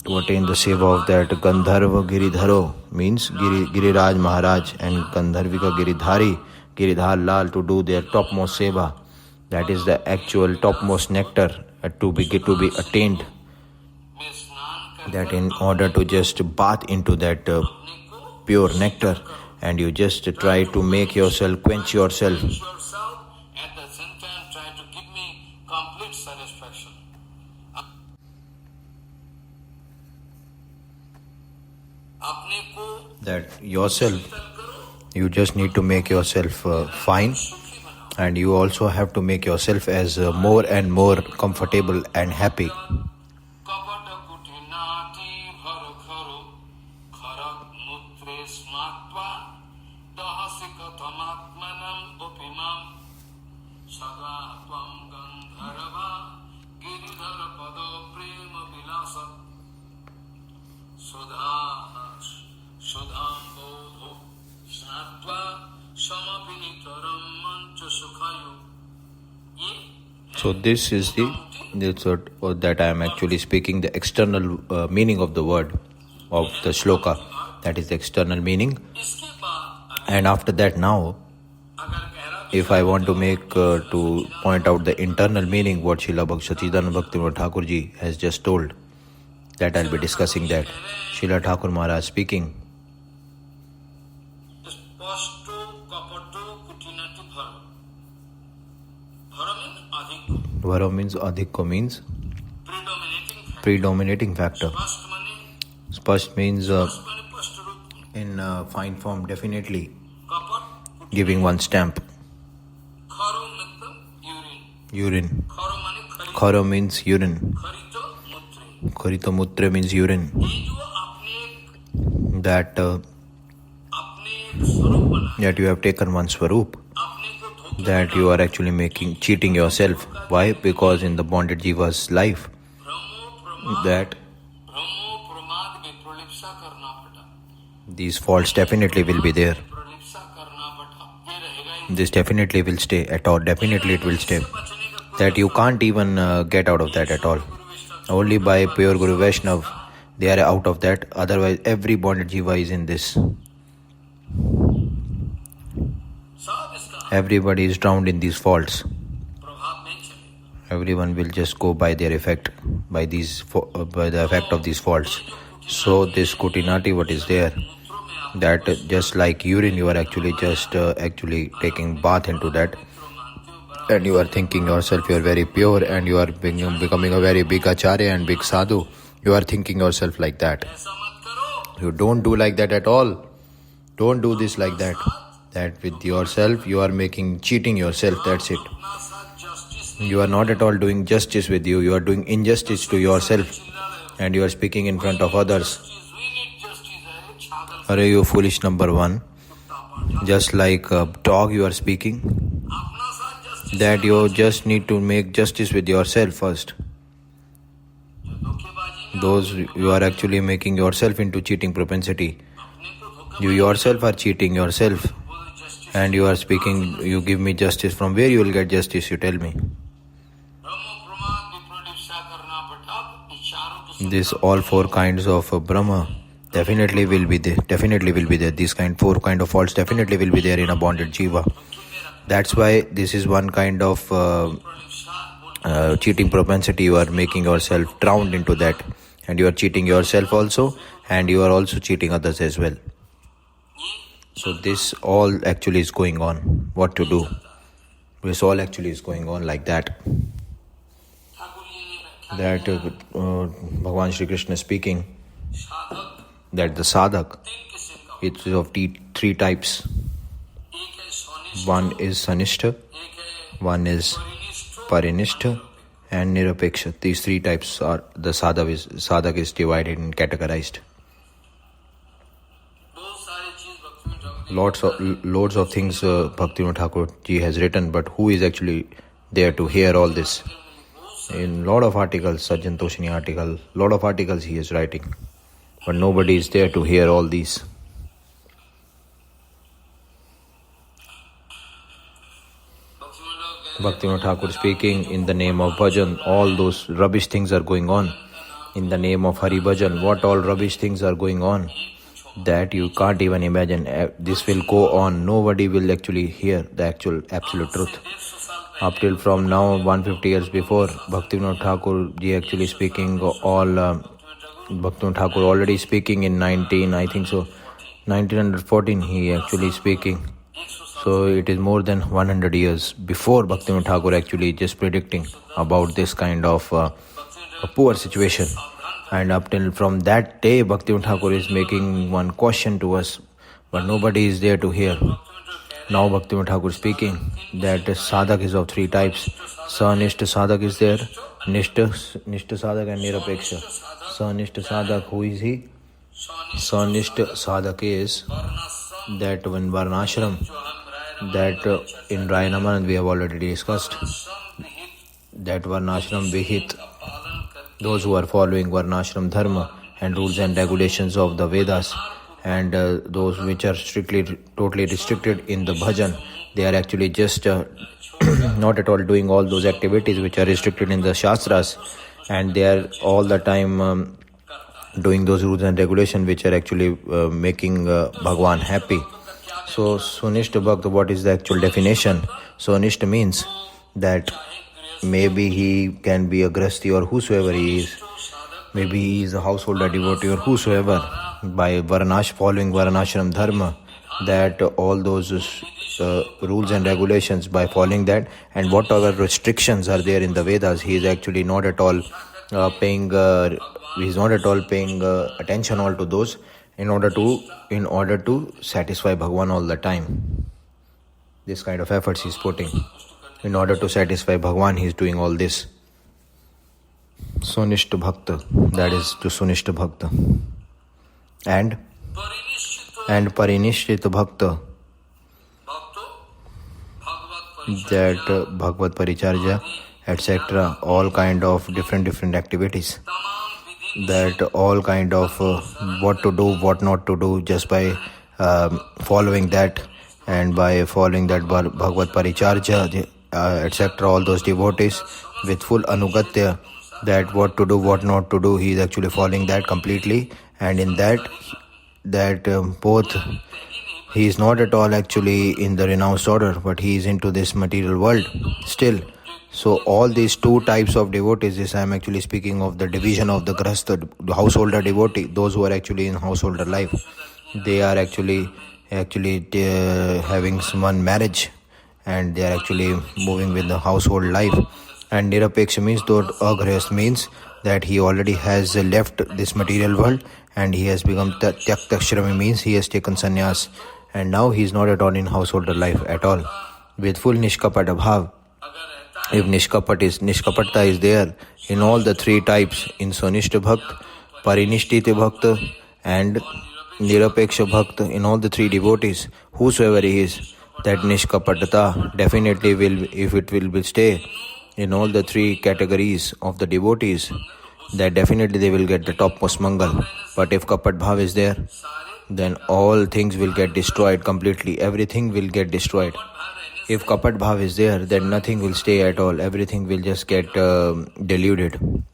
to attain the seva of that Gandharva Giridharo means Giriraj Maharaj, and Gandharvika Giridhari, Giridhar Lal, to do their topmost seva. That is the actual topmost nectar to be attained. That in order to just bath into that pure nectar, and you just try to make yourself, quench yourself. At the same time try to give me complete satisfaction. That yourself, you just need to make yourself fine, and you also have to make yourself as more and more comfortable and happy. So this is that I am actually speaking the external meaning of the word of the shloka. That is the external meaning. And after that, now, if I want to make to point out the internal meaning, what Srila Sachidananda Bhaktivinoda Thakur ji has just told, that I'll be discussing that. Srila Thakur Maharaj speaking. Vara means adhikko, means predominating factor. Spasht means in fine form, definitely giving one stamp. Urine. Kharo means urine. Kharito mutra means urine. That you have taken one swarup, that you are actually cheating yourself. Why? Because in the bonded jiva's life, that these faults definitely will be there. This definitely will stay at all. Definitely it will stay. That you can't even get out of that at all. Only by pure Guru Vaishnav they are out of that. Otherwise every bonded jiva is in this. Everybody is drowned in these faults. Everyone will just go by their effect, by the effect of these faults. So this kutinati, what is there, that just like urine, you are actually just actually taking bath into that, and you are thinking yourself you are very pure, and you are becoming a very big acharya and big sadhu. You are thinking yourself like that. You don't do like that at all. Don't do this like that. That with yourself you are cheating yourself. That's it. You are not at all doing justice with you. You are doing injustice to yourself, and you are speaking in front of others. Are you foolish number one? Just like a dog you are speaking. That you just need to make justice with yourself first. Those you are actually making yourself into cheating propensity. You yourself are cheating yourself, and you are speaking, you give me justice. From where you will get justice, you tell me? This all four kinds of Brahma definitely will be there. These four kind of faults definitely will be there in a bonded jiva. That's why this is one kind of cheating propensity. You are making yourself drowned into that, and you are cheating yourself also, and you are also cheating others as well. So this all actually is going on. What to do? This all actually is going on like that. That Bhagavan Shri Krishna is speaking that the sadhak, it is of three types. One is sanishta, one is parinishta, and nirapeksha. These three types are the sadhak is divided and categorized. Lots of things Bhaktivinoda Thakur ji has written, but who is actually there to hear all this? In lot of articles, Sajjan Toshini article, lot of articles he is writing, but nobody is there to hear all these. Bhaktivinoda Thakur speaking in the name of bhajan, all those rubbish things are going on. In the name of Hari Bhajan, what all rubbish things are going on, that you can't even imagine. This will go on. Nobody will actually hear the absolute truth. Up till from now, 150 years before, Bhaktivinoda Thakur ji actually speaking Bhaktivinoda Thakur already speaking in 1914 he actually speaking. So it is more than 100 years before Bhaktivinoda Thakur actually just predicting about this kind of a poor situation. And up till from that day, Bhaktivinoda Thakur is making one question to us, but nobody is there to hear. Now Bhaktivinoda Thakur speaking that sadhak is of three types. Sanishta sadhak is there, Nishta sadhak and Nirapeksha. Sanishta sadhak, who is he? Sanishta sadhak is that when Varnashram, that in Rayanamana we have already discussed, that Varnashram Vihit, those who are following Varnashram Dharma and rules and regulations of the Vedas, and those which are totally restricted in the bhajan, they are actually just not at all doing all those activities which are restricted in the Shastras, and they are all the time doing those rules and regulations which are actually making Bhagwan happy. So Sunishta Bhakta, what is the actual definition? Sunishta means that maybe he can be a grasti or whosoever he is. Maybe he is a householder devotee or whosoever, by following Varnashram Dharma, that all those rules and regulations, by following that, and whatever restrictions are there in the Vedas, he is actually not at all paying attention all to those, in order to satisfy Bhagwan all the time. This kind of efforts he is putting. In order to satisfy Bhagwan, he is doing all this. Sunishta Bhakta, that is to Sunishta Bhakta. And Parinishita Bhakta, that Bhagavad Paricharya, etc., all kind of different activities, that all kind of what to do, what not to do, just by following that, and by following that Bhagavad Paricharya, etc., all those devotees with full anugatya, that what to do, what not to do. He is actually following that completely, and in that both he is not at all actually in the renounced order, but he is into this material world still. So all these two types of devotees, this I am actually speaking of the division of the grahastha, the householder devotee, those who are actually in householder life. They are actually having one marriage, and they are actually moving with the household life. And nirapeksha means, though agrahast means that he already has left this material world and he has become tyaktashrami, means he has taken sannyas, and now he is not at all in householder life at all, with full nishkapata bhav. If nishkapata is there in all the three types, in sonishta bhakt, parinishthita bhakt, and nirapeksha bhakt, in all the three devotees, whosoever he is, that nishkapatata definitely will, if it will stay in all the three categories of the devotees, that definitely they will get the topmost mangal. But if kapat bhav is there, then all things will get destroyed completely. Everything will get destroyed. If kapat bhav is there, then nothing will stay at all. Everything will just get deluded.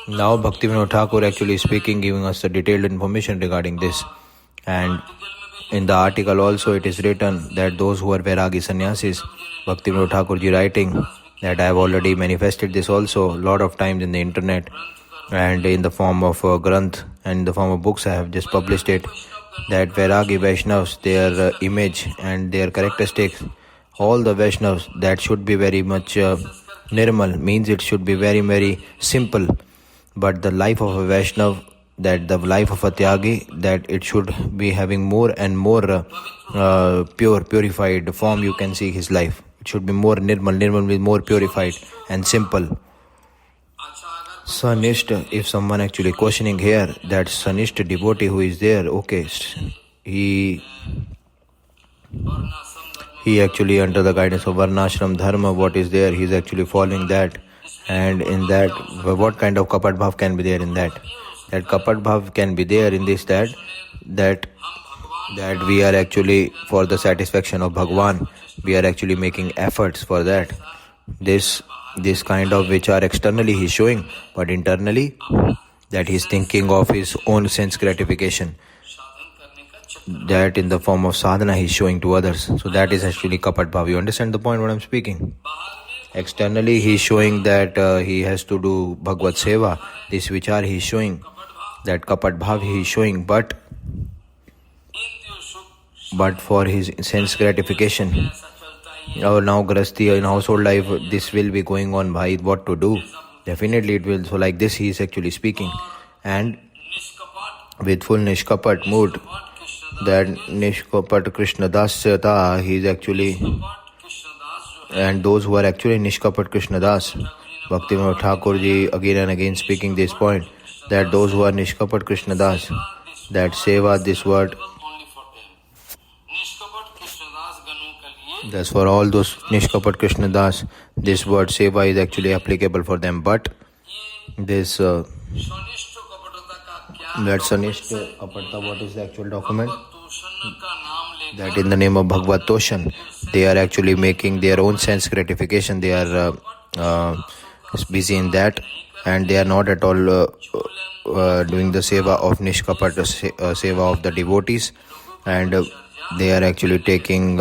Now Bhaktivinoda Thakur actually speaking, giving us the detailed information regarding this. And in the article also it is written that those who are Vairagi sannyasis, Bhaktivinoda Thakur ji writing that I have already manifested this also a lot of times in the internet and in the form of granth and in the form of books. I have just published it, that Vairagi Vaishnavas, their image and their characteristics, all the Vaishnavas, that should be very much nirmal, means it should be very, very simple. But the life of a Vaishnav, that the life of a Tyagi, that it should be having more and more purified form. You can see his life. It should be more nirmal means more purified and simple. Sanishta, if someone actually questioning here, that Sanishta devotee who is there, okay, he actually under the guidance of Varnashram Dharma, what is there, he is actually following that. And in that, what kind of kapat bhav can be there in that? That kapat bhav can be there in this, that we are actually, for the satisfaction of Bhagwan, we are actually making efforts for that. This kind of which are externally he is showing, but internally that he is thinking of his own sense gratification, that in the form of sadhana he is showing to others. So that is actually kapat bhav. You understand the point what I am speaking? Externally he is showing that he has to do Bhagavad Seva. This vichar he is showing, that kapat bhav he is showing, but for his sense gratification. Now grasti in household life, this will be going on, bhai, what to do? Definitely it will. So like this he is actually speaking, and with full nishkapat mood, that nishkapat Krishna dasyata, he is actually, and those who are actually nishkapat Krishna das, Bhaktivinoda Thakur ji again and again speaking this point, that those who are nishkapat Krishna das, that seva, this word, that's for all those nishkapat Krishna das, this word seva is actually applicable for them. But this that sanishta kapata, what is the actual document? That in the name of Bhagavatomrita, they are actually making their own sense gratification. They are busy in that, and they are not at all doing the seva of nishkapata, seva of the devotees, and they are actually taking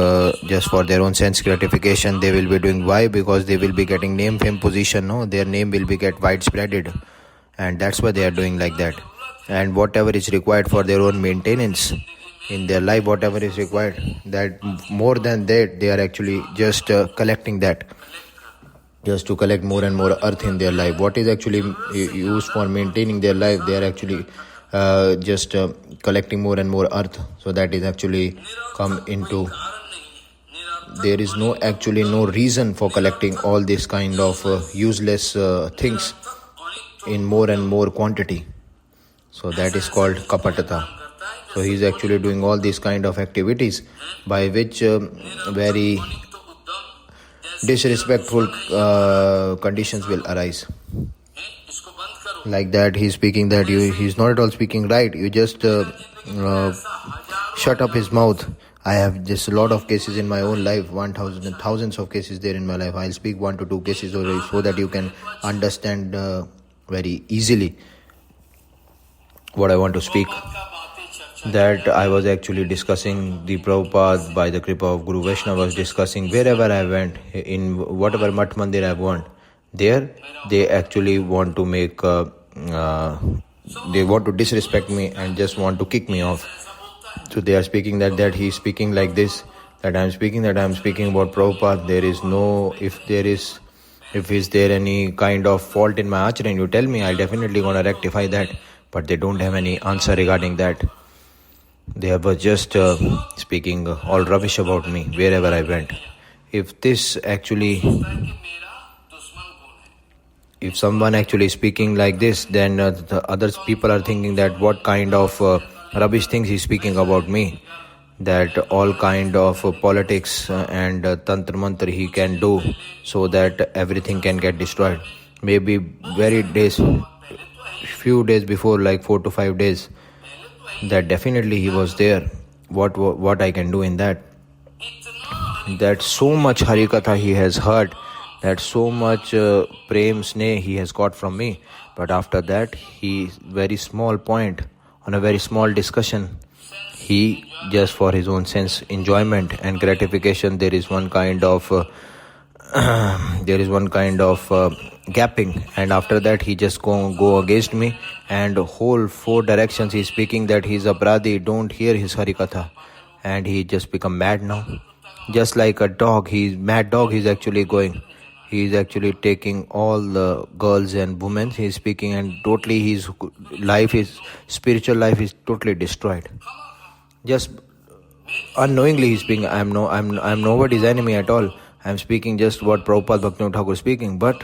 just for their own sense gratification. They will be doing, why? Because they will be getting name, fame, position. No, their name will be get widespreaded, and that's why they are doing like that. And whatever is required for their own maintenance in their life, whatever is required, that more than that, they are actually just collecting that, just to collect more and more earth in their life. What is actually used for maintaining their life, they are actually just collecting more and more earth. So that is actually come into, there is no reason for collecting all this kind of useless things in more and more quantity. So that is called kapatata. So he is actually doing all these kind of activities by which very disrespectful conditions will arise. Like that he is speaking that he is not at all speaking right. You just shut up his mouth I have just a lot of cases in my own life, 1,000 and thousands of cases there in my life. I'll speak 1 to 2 cases already so that you can understand very easily what I want to speak. That I was actually discussing the Prabhupada by the Kripa of Guru Vaishnava. I was discussing wherever I went, in whatever Mat Mandir I went. There, they actually want to make, they want to disrespect me and just want to kick me off. So they are speaking that he is speaking like this, that I am speaking about Prabhupada. There is no, if is there any kind of fault in my acharan, you tell me, I'll definitely gonna rectify that. But they don't have any answer regarding that. They were just speaking all rubbish about me wherever I went. If someone actually speaking like this, then the other people are thinking that what kind of rubbish things he's speaking about me, that all kind of politics and tantra mantra he can do so that everything can get destroyed. Maybe few days before, like 4 to 5 days, that definitely he was there. What I can do in that? That so much Harikatha he has heard, that so much prem sneh he has got from me. But after that, he very small point, on a very small discussion, he just for his own sense enjoyment and gratification, there is one kind of gapping, and after that he just go against me, and whole 4 directions he's speaking that he's apradhi, don't hear his Harikatha, and he just become mad now. Just like a dog, he's mad dog, he's actually taking all the girls and women he's speaking, and totally his spiritual life is totally destroyed. Just unknowingly he's speaking, I'm nobody's enemy at all. I'm speaking just what Prabhupada Bhaktivinoda Thakur is speaking, but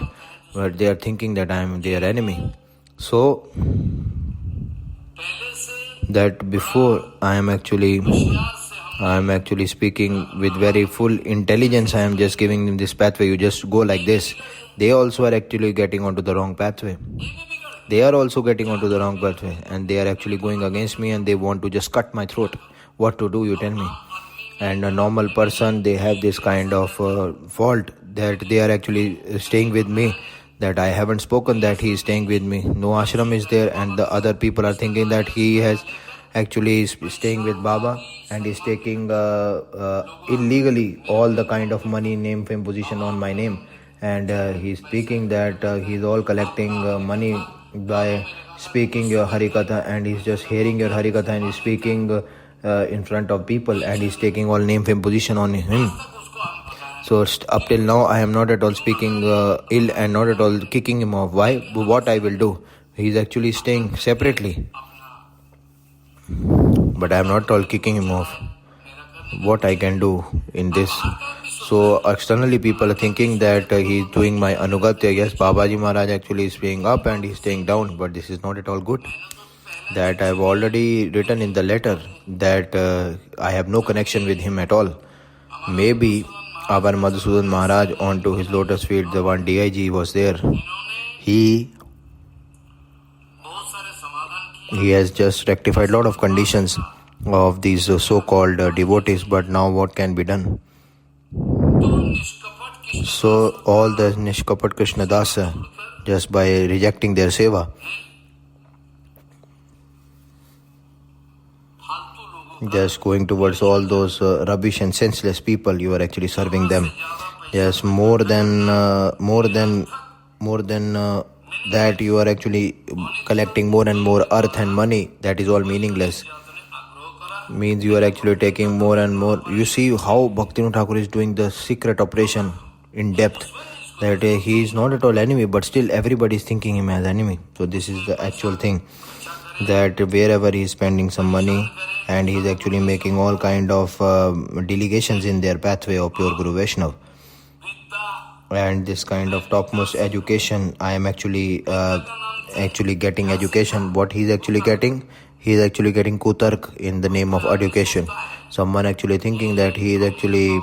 they are thinking that I am their enemy. So that before I am actually speaking with very full intelligence. I am just giving them this pathway. You just go like this. They also are actually getting onto the wrong pathway. And they are actually going against me, and they want to just cut my throat. What to do, you tell me? And a normal person, they have this kind of fault that they are actually staying with me, that I haven't spoken that he is staying with me. No ashram is there, and the other people are thinking that he has actually is staying with Baba and is taking illegally all the kind of money, name, fame, position on my name. And he's speaking that he's all collecting money by speaking your Harikatha, and he's just hearing your Harikatha, and he's speaking in front of people, and he's taking all name, fame, position on him. So up till now, I am not at all speaking ill and not at all kicking him off. Why? What I will do? He's actually staying separately, but I am not at all kicking him off. What I can do in this? So externally people are thinking that he's doing my anugatya. Yes, Babaji Maharaj actually is staying up and he's staying down, but this is not at all good. That I have already written in the letter that I have no connection with him at all. Maybe our Madhusudan Maharaj onto his lotus feet, the one DIG was there. He has just rectified a lot of conditions of these so-called devotees, but now what can be done? So all the Nishkapat Krishna Dasa, just by rejecting their seva, just going towards all those rubbish and senseless people, you are actually serving them. Yes, more than that, you are actually collecting more and more earth and money. That is all meaningless. Means you are actually taking more and more. You see how Bhaktivinoda Thakur is doing the secret operation in depth. That he is not at all enemy, but still everybody is thinking him as enemy. So this is the actual thing. That wherever he is spending some money, and he is actually making all kind of delegations in their pathway of pure Guru Vaishnava. And this kind of topmost education, I am actually getting education. What he is actually getting? He is actually getting kutark in the name of education. Someone actually thinking that he is actually,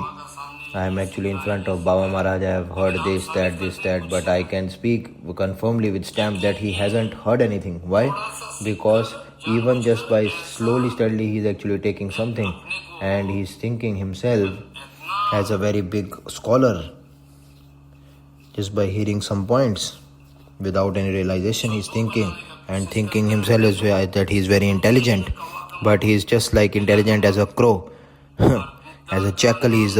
I am actually in front of Baba Maharaj, I have heard this, that, but I can speak confirmly with stamp that he hasn't heard anything. Why? Because even just by slowly, steadily, he's actually taking something, and he's thinking himself as a very big scholar. Just by hearing some points, without any realization, he's thinking himself as that he's very intelligent, but he's just like intelligent as a crow. As a jackal, he's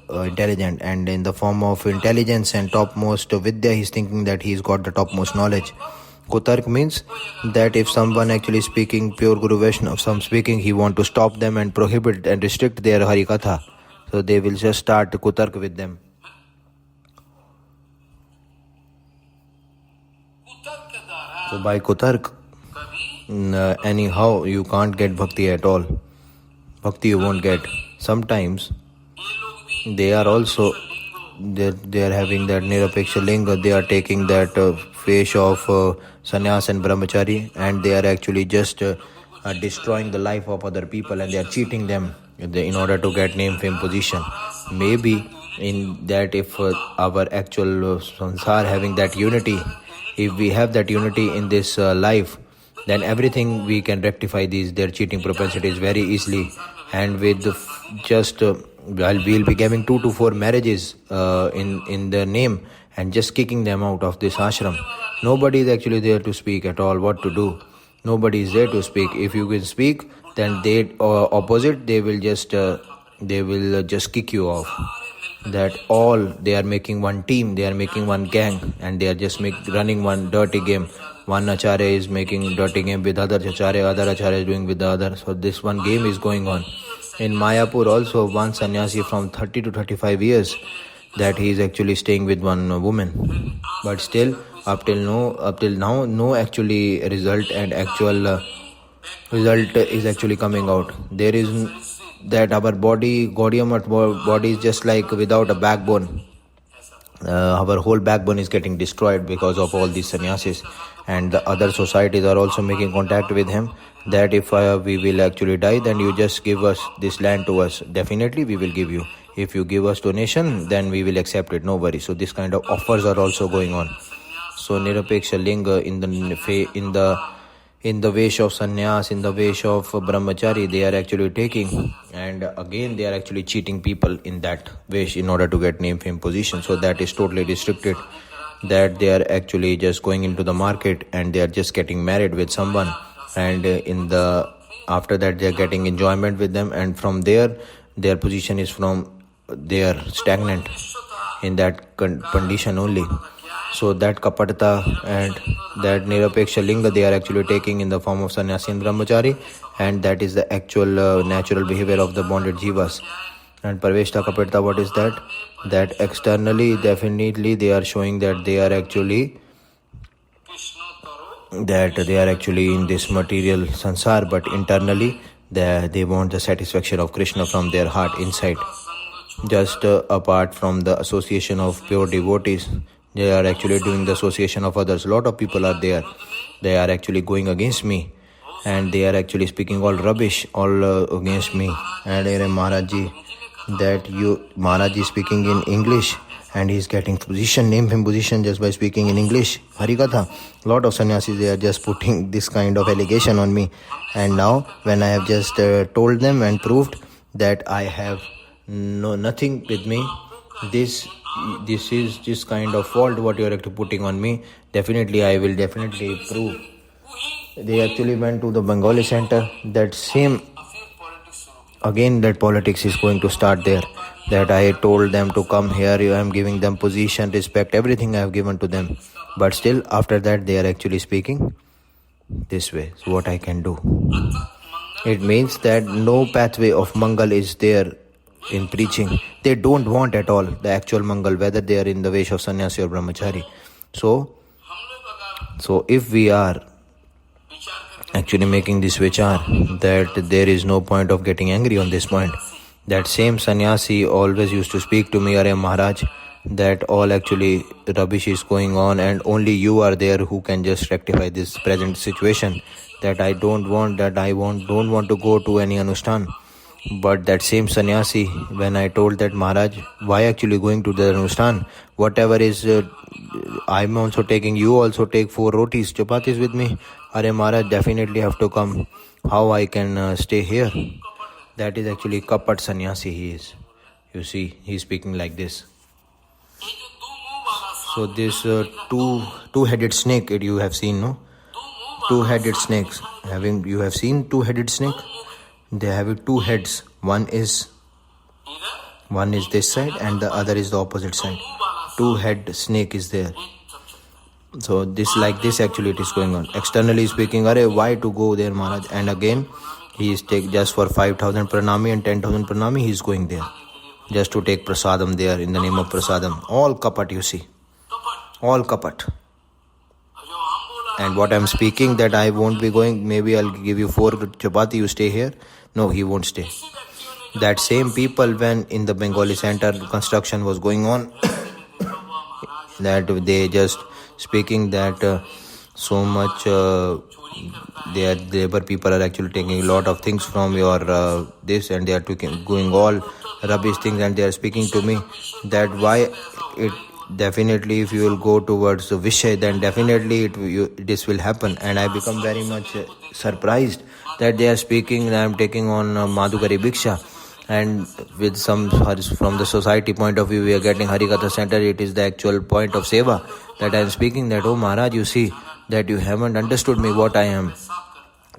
intelligent, and in the form of intelligence and topmost vidya, he's thinking that he's got the topmost knowledge. Kutark means that if someone actually speaking pure Guru Vaishnava, some speaking, he want to stop them and prohibit and restrict their Harikatha. So they will just start Kutark with them. So by Kutark, anyhow, you can't get bhakti at all. Bhakti you won't get. Sometimes they are also, they are having that Nirapeksha Linga, they are taking that face of sannyas and brahmachari, and they are actually just destroying the life of other people, and they are cheating them in order to get name, fame, position. Maybe in that, if our actual sansar having that unity, if we have that unity in this life, then everything we can rectify their cheating propensities very easily. And with just we'll be giving 2 to 4 marriages in their name, and just kicking them out of this ashram. Nobody is actually there to speak at all what to do. Nobody is there to speak. If you can speak, then they opposite, they will just kick you off. That all they are making one team, they are making one gang, and they are just running one dirty game. One acharya is making dirty game with other acharya is doing with the other. So this one game is going on. In Mayapur also, one sannyasi from 30 to 35 years, that he is actually staying with one woman. But still, up till now, no actually result and actual result is actually coming out. There is that our body is just like without a backbone. Our whole backbone is getting destroyed because of all these sannyasis, and the other societies are also making contact with him that if we will actually die, then you just give us this land to us. Definitely we will give you. If you give us donation, then we will accept it, no worry. So this kind of offers are also going on. So Nirapeksha Linga in the vesh of sannyas, in the vesh of brahmachari, they are actually taking, and again they are actually cheating people in that vesh in order to get name, fame, position. So that is totally restricted, that they are actually just going into the market and they are just getting married with someone, and after that they are getting enjoyment with them, and from there their position is they are stagnant in that condition only. So that kapatata and that Nirapeksha Linga, they are actually taking in the form of sannyasi and brahmachari, and that is the actual natural behavior of the bonded jivas. And Parveshta Kapatata, what is that? That externally, definitely they are showing that they are actually in this material sansar, but internally they want the satisfaction of Krishna from their heart inside. Just apart from the association of pure devotees, they are actually doing the association of others. A lot of people are there. They are actually going against me, and they are actually speaking all rubbish, all against me. And Maharaj is speaking in English, and he is getting position, name him position just by speaking in English. HariKatha. A lot of sannyasis, they are just putting this kind of allegation on me. And now, when I have just told them and proved that I have nothing with me, this is this kind of fault what you are actually putting on me, definitely I will definitely prove. They actually went to the Bengali center. That same, again that politics is going to start there. That I told them to come here, I am giving them position, respect, everything I have given to them. But still after that they are actually speaking this way. So what I can do? It means that no pathway of Mangal is there in preaching. They don't want at all the actual Mangal, whether they are in the vesh of sannyasi or brahmachari. So if we are actually making this vichar, that there is no point of getting angry on this point. That same sannyasi always used to speak to me, Are Maharaj, that all actually rubbish is going on, and only you are there who can just rectify this present situation. That I don't want to go to any anushthan. But that same sannyasi, when I told that Maharaj, why actually going to the anushthan? Whatever is, I'm also taking, you also take 4 rotis, chapatis with me. Are Maharaj, definitely have to come. How I can stay here? That is actually kapat sannyasi he is. You see, he is speaking like this. So this two-headed snake, you have seen, no? Two-headed snakes. You have seen two-headed snake? They have two heads. One is this side and the other is the opposite side. Two-head snake is there. So this actually it is going on. Externally speaking, why to go there, Maharaj? And again, he is take just for 5,000 pranami and 10,000 pranami, he is going there. Just to take prasadam there in the name of prasadam. All kapat, you see. All kapat. And what I am speaking, that I won't be going, maybe I'll give you 4 chapati, you stay here. No, he won't stay. That same people, when in the Bengali center construction was going on, that they just speaking that so much their labor people are actually taking a lot of things from your this, and they are going all rubbish things, and they are speaking to me that why it definitely if you will go towards the Vishay, then definitely this will happen. And I become very much surprised that they are speaking, I am taking on Madhukari Bhiksha, and with some from the society point of view we are getting Harikatha center. It is the actual point of seva that I am speaking that, oh Maharaj, you see that you haven't understood me what I am.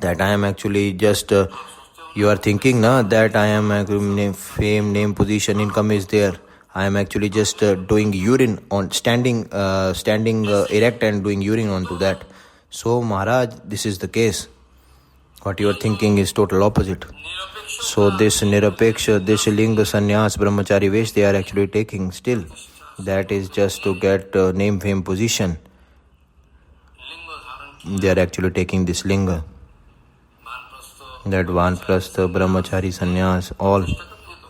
That I am actually just you are thinking that I am fame, name, position, income is there. I am actually just doing urine on standing erect and doing urine onto that. So Maharaj, this is the case. What you are thinking is total opposite. So this nirapeksha, this linga, sannyas, brahmachari vesh, they are actually taking still. That is just to get name, fame, position. They are actually taking this linga. That vanprastha, brahmachari, sannyas, all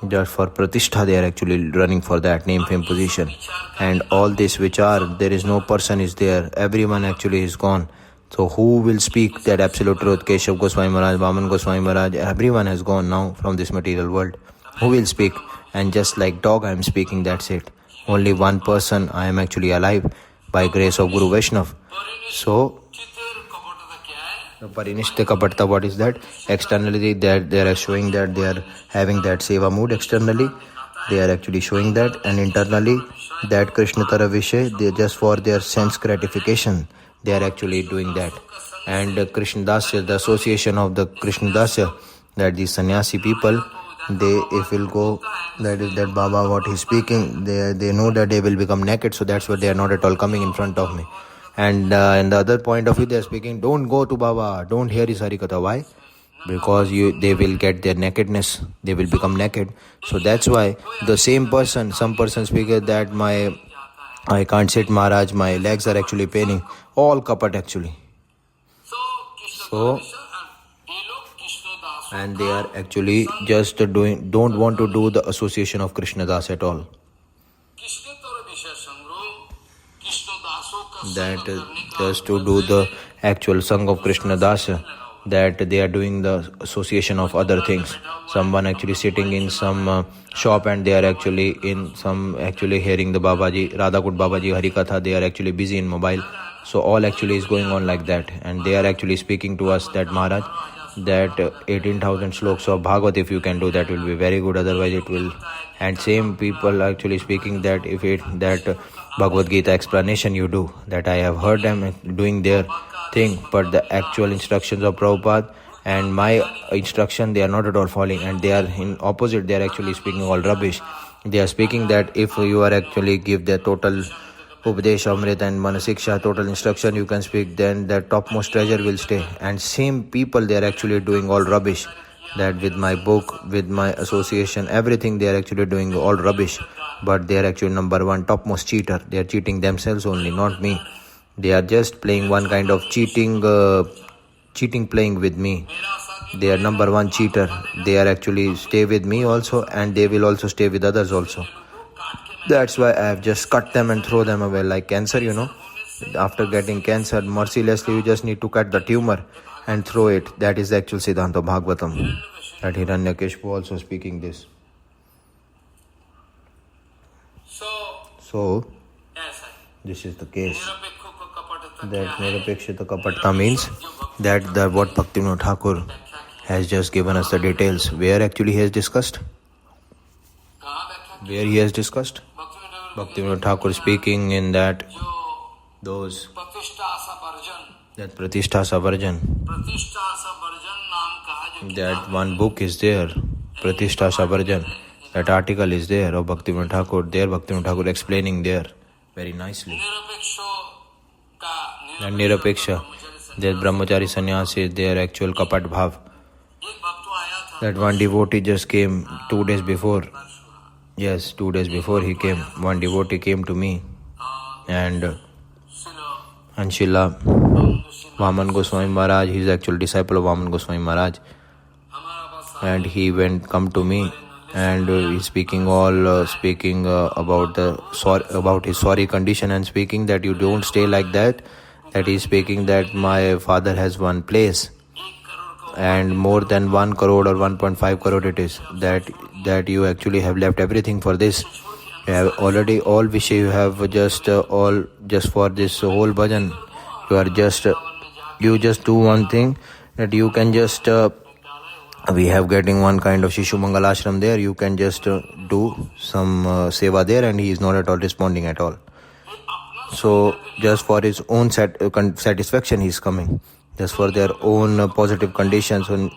just for pratishtha, they are actually running for that name, fame, position. And all this which are, there is no person is there. Everyone actually is gone. So who will speak that absolute truth? Keshav Goswami Maharaj, Vaman Goswami Maharaj, everyone has gone now from this material world. Who will speak? And just like dog I am speaking, that's it. Only one person, I am actually alive by grace of Guru Vaishnav. So, Parinishta Kapatha, what is that? Externally they are showing that they are having that seva mood. Externally they are actually showing that, and internally that Krishna Tara Vishay, they just for their sense gratification. They are actually doing that. And Krishna Dasya, the association of the Krishna Dasya, that these sannyasi people, they if will go, that is that Baba what he is speaking, they know that they will become naked, so that's why they are not at all coming in front of me. And in the other point of view, they are speaking, don't go to Baba, don't hear his Harikatha. Why? Because they will get their nakedness, they will become naked. So that's why the same person, some person speaks that I can't sit, Maharaj, my legs are actually paining. All kapat actually. So, and they are actually just don't want to do the association of Krishna Das at all. That just to do the actual song of Krishna Das, that they are doing the association of other things. Someone actually sitting in some shop and they are actually in some hearing the Babaji, Radhakut Babaji Harikatha, they are actually busy in mobile. So all actually is going on like that, and they are actually speaking to us that Maharaj, that 18,000 sloks of Bhagavat, if you can do that will be very good, otherwise it will. And same people actually speaking that if that Bhagavad Gita explanation you do, that I have heard them doing their thing, but the actual instructions of Prabhupada and my instruction, they are not at all following, and they are in opposite, they are actually speaking all rubbish. They are speaking that if you are actually give the total Upadesha Amrita and Manah shiksha, total instruction you can speak, then the topmost treasure will stay. And same people, they are actually doing all rubbish. That with my book, with my association, everything they are actually doing all rubbish. But they are actually number one topmost cheater. They are cheating themselves only, not me. They are just playing one kind of cheating playing with me. They are number one cheater. They are actually stay with me also, and they will also stay with others also. That's why I have just cut them and throw them away like cancer, After getting cancer, mercilessly you just need to cut the tumor and throw it. That is the actual Siddhanta of Bhagavatam. That Hiranyakeshipu also speaking this. So, this is the case. That Nirapekshita Kapatta means that what Bhaktivinoda Thakur has just given us the details. Where actually he has discussed? Where he has discussed? Bhaktivinoda Thakur speaking in that those that Pratishtha Savarjan. That one book is there, Pratishtha Savarjan. That article is there of Bhaktivinoda Thakur. There Bhaktivinoda Thakur explaining there very nicely. And Nirapeksha, that Brahmachari sannyasi is their actual Kapat Bhav. That one devotee just came 2 days before. Yes, 2 days before he came. One devotee came to me and Shrila Vaman Goswami Maharaj, he is actual disciple of Vaman Goswami Maharaj. And he come to me and he's speaking about his sorry condition and speaking that you don't stay like that. That he's speaking that my father has one place and more than 1 crore or 1.5 crore it is. That you actually have left everything for this. You have already all wish you have just for this whole bhajan. You just do one thing that you can just we have getting one kind of Shishu Mangal ashram there. You can just do some seva there and he is not at all responding at all. So just for his own satisfaction he is coming. Just for their own positive conditions. So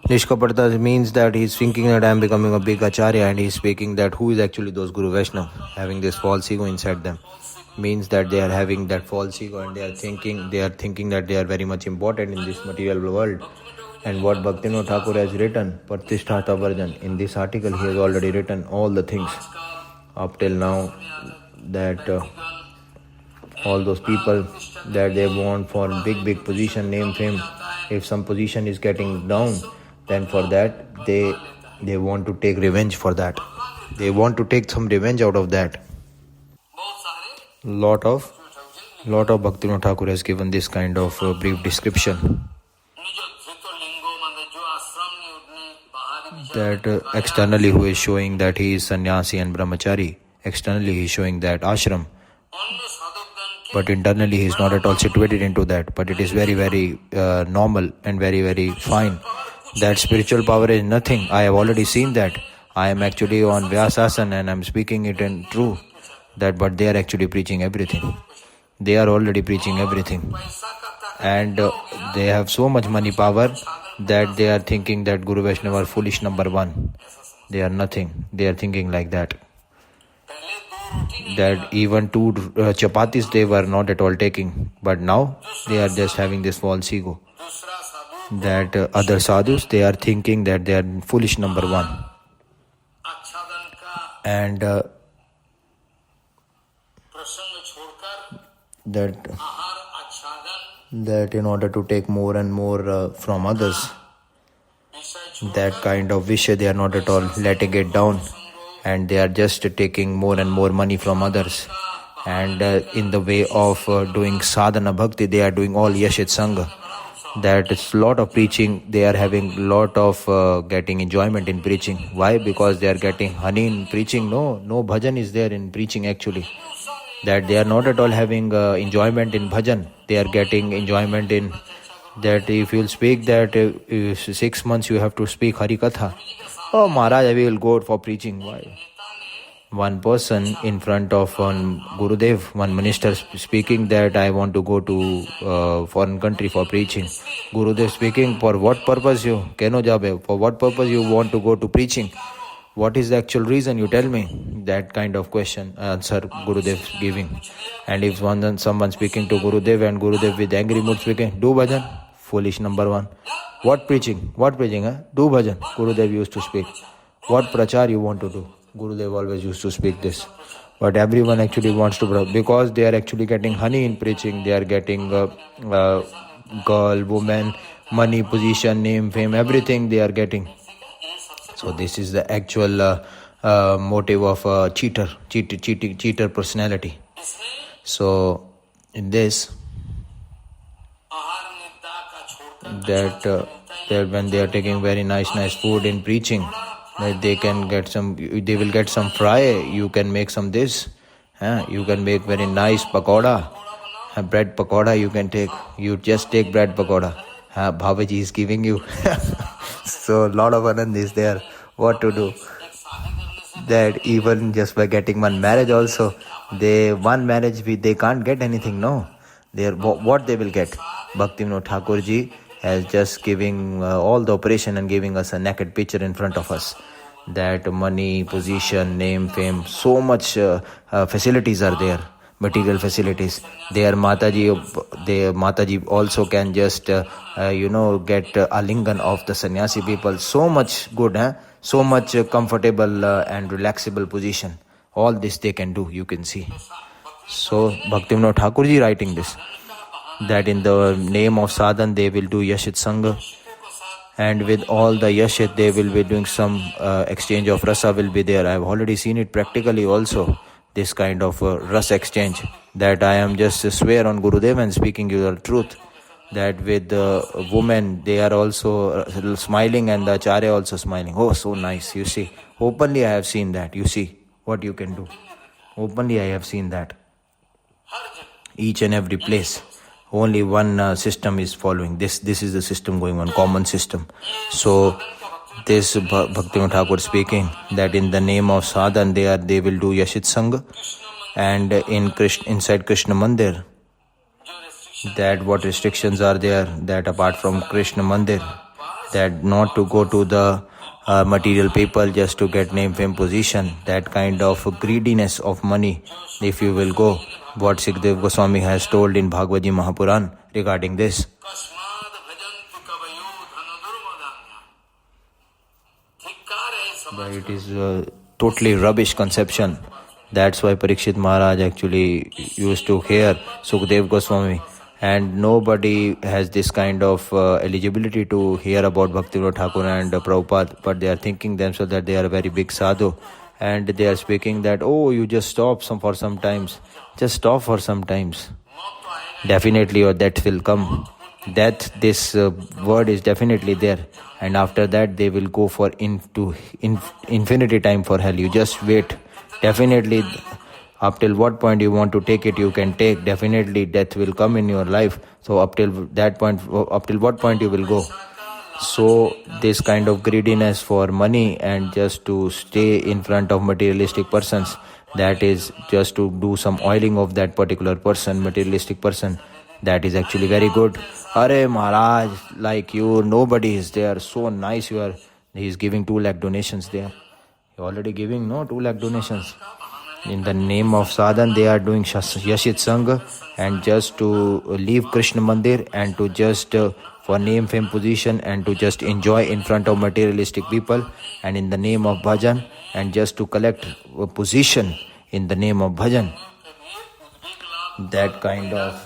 Nishkaparta means that he is thinking that I am becoming a big acharya and he is speaking that who is actually those Guru Vaishnava having this false ego inside them. Means that they are having that false ego and they are thinking that they are very much important in this material world. And what Bhaktivinoda Thakur has written, Pratishtha Savarjan, in this article he has already written all the things up till now, that all those people that they want for big position, name, fame, if some position is getting down, then for that they want to take revenge for that. They want to take some revenge out of that. Lot of Bhaktivinoda Thakur has given this kind of brief description. That externally who is showing that he is sannyasi and brahmachari, externally he is showing that ashram, but internally he is not at all situated into that. But it is very normal and very fine. That spiritual power is nothing. I have already seen that. I am actually on Vyasasana and I am speaking it in true. That but they are actually preaching everything. They are already preaching everything. And they have so much money power that they are thinking that Guru Vaishnava are foolish number one. They are nothing. They are thinking like that. That even 2 chapatis they were not at all taking. But now they are just having this false ego. That other sadhus, they are thinking that they are foolish number one. And that in order to take more and more from others, that kind of wish they are not at all letting it down, and they are just taking more and more money from others. And in the way of doing sadhana bhakti, they are doing all yashit sangha. That it's lot of preaching, they are having lot of getting enjoyment in preaching. Why? Because they are getting honey in preaching. No bhajan is there in preaching actually. That they are not at all having enjoyment in bhajan. They are getting enjoyment in that if you will speak that 6 months you have to speak HariKatha. Oh Maharaj, I will go for preaching. Why? One person in front of one Gurudev, one minister speaking that I want to go to foreign country for preaching. Gurudev speaking, for what purpose you? Keno jabe? For what purpose you want to go to preaching? What is the actual reason? You tell me. That kind of answer Gurudev giving. And if someone speaking to Gurudev and Gurudev with angry mood speaking, do bhajan. Foolish number one. What preaching? What preaching? Do bhajan. Gurudev used to speak. What prachar you want to do? Gurudev always used to speak this. But everyone actually wants to, because they are actually getting honey in preaching. They are getting girl, woman, money, position, name, fame, everything they are getting. So this is the actual motive of a cheater personality. So in this, that when they are taking very nice food in preaching, that they will get some fry, you can make some this, you can make very nice pakoda, bread pakoda you can take. You just take bread pakoda. Babaji is giving you. So lot of anand is there. What to do? That even just by getting one marriage also, they can't get anything. No, what they will get. Bhaktivinoda Thakur ji has just giving all the operation and giving us a naked picture in front of us. That money, position, name, fame, so much facilities are there. Material facilities. Their Mataji also can just get a lingan of the sannyasi people. So much good, so much comfortable and relaxable position. All this they can do, you can see. So Bhaktivinoda Thakurji writing this, that in the name of sadhan they will do yashit sangha, and with all the yashit they will be doing some exchange of rasa will be there. I have already seen it practically also. This kind of rasa exchange, that I am just swear on Gurudev and speaking you the truth, that with the women they are also smiling and the acharya also smiling. Oh, so nice. You see, openly I have seen that. You see what you can do. Openly I have seen that. Each and every place. Only one system is following. This is the system going on, common system. So this Bhaktivinoda Thakur speaking, that in the name of sadhan they will do yashit sangha, and inside Krishna Mandir, that what restrictions are there, that apart from Krishna Mandir, that not to go to the material people just to get name, fame, position, that kind of greediness of money, if you will go, what Sukdev Goswami has told in Bhagavad Mahapuran regarding this. But it is totally rubbish conception. That's why Parikshit Maharaj actually used to hear Sukdev Goswami, and nobody has this kind of eligibility to hear about Bhaktivinoda Thakur and Prabhupada, but they are thinking themselves that they are a very big sadhu, and they are speaking that, oh, you just stop for some times. Just stop for some times. Definitely your death will come. Death, this word is definitely there, and after that they will go for infinity time for hell. You just wait. Definitely, up till what point you want to take it, you can take. Definitely death will come in your life. So up till that point, up till what point you will go. So this kind of greediness for money and just to stay in front of materialistic persons, that is just to do some oiling of that particular person, materialistic person, that is actually very good. Arey Maharaj, like you, nobody is there. So nice you are. He is giving 2 lakh donations there. He already giving 2 lakh donations. In the name of sadhan, they are doing yashit sangha, and just to leave Krishna Mandir and to just for name, fame, position, and to just enjoy in front of materialistic people, and in the name of bhajan, and just to collect a position in the name of bhajan. That kind of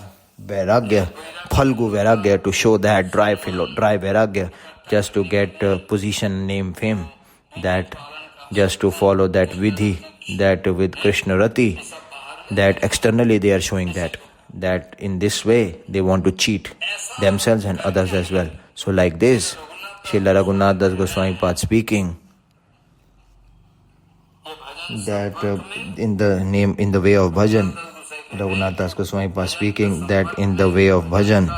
vairagya, phalgu vairagya, to show that dry vairagya, just to get position, name, fame, that just to follow that vidhi, that with Krishna Rati, that externally they are showing that in this way they want to cheat themselves and others as well. So like this, Srila Raghunath Das Goswami Pad speaking, that in the way of bhajan, Raghunath Das Goswami Pad speaking, that in the way of bhajan,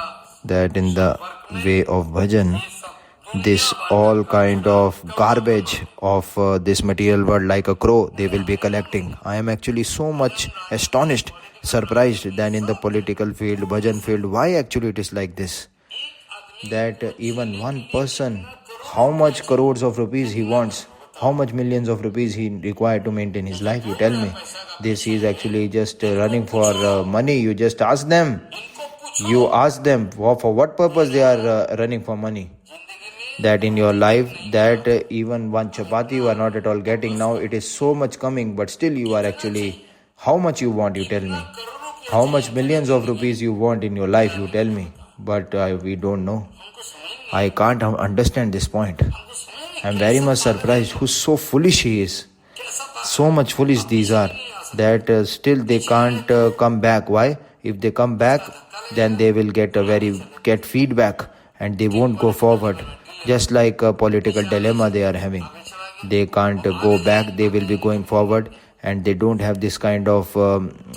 this all kind of garbage of this material world, like a crow, they will be collecting. I am actually so much astonished, surprised that in the political field, bhajan field, why actually it is like this. That even one person, how much crores of rupees he wants, how much millions of rupees he required to maintain his life, you tell me. This is actually just running for money. You just ask them. You ask them for what purpose they are running for money. That in your life, that even one chapati you are not at all getting. Now it is so much coming, but still you are actually, how much you want, you tell me. How much millions of rupees you want in your life, you tell me. But we don't know. I can't understand this point. I am very much surprised who so foolish he is. So much foolish these are, that still they can't come back. Why? If they come back, then they will get feedback and they won't go forward. Just like a political dilemma they are having. They can't go back, they will be going forward, and they don't have this kind of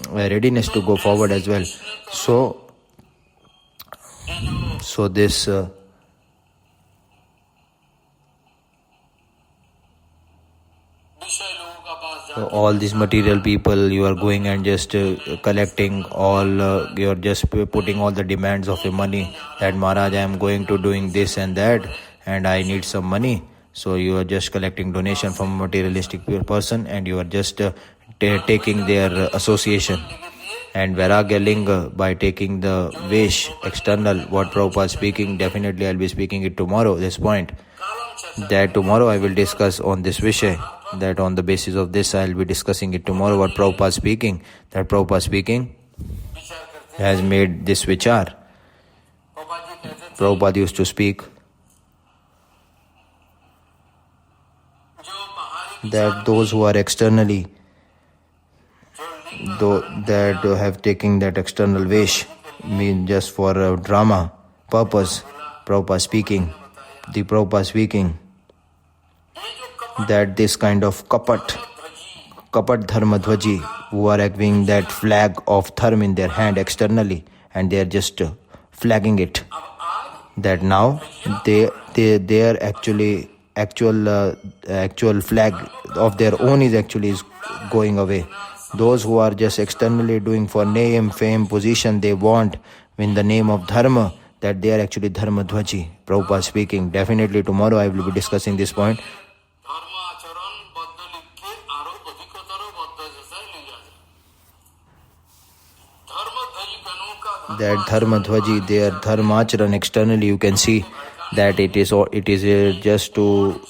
readiness to go forward as well. So this so all these material people, you are going and just collecting all, you're just putting all the demands of your money, that Maharaj, I am going to doing this and that, and I need some money. So you are just collecting donation from a materialistic person, and you are just taking their association. And Vairagya Linga, by taking the Vesh, external, what Prabhupada is speaking, definitely I'll be speaking it tomorrow, this point. That tomorrow I will discuss on this Vishay, that on the basis of this I'll be discussing it tomorrow, what Prabhupada is speaking. That Prabhupada speaking has made this vichar. Prabhupada used to speak that those who are externally, that have taken that external Vesh, mean just for a drama purpose, Prabhupada speaking, the Prabhupada speaking, that this kind of kapat dharma dhvaji, who are having that flag of dharma in their hand externally, and they are just flagging it, that now they are actually actual flag of their own is going away. Those who are just externally doing for name, fame, position they want in the name of dharma, that they are actually dharma dhvaji. Prabhupada speaking. Definitely tomorrow I will be discussing this point. That dharma dhvaji, their dharma acharan externally, you can see that it is just to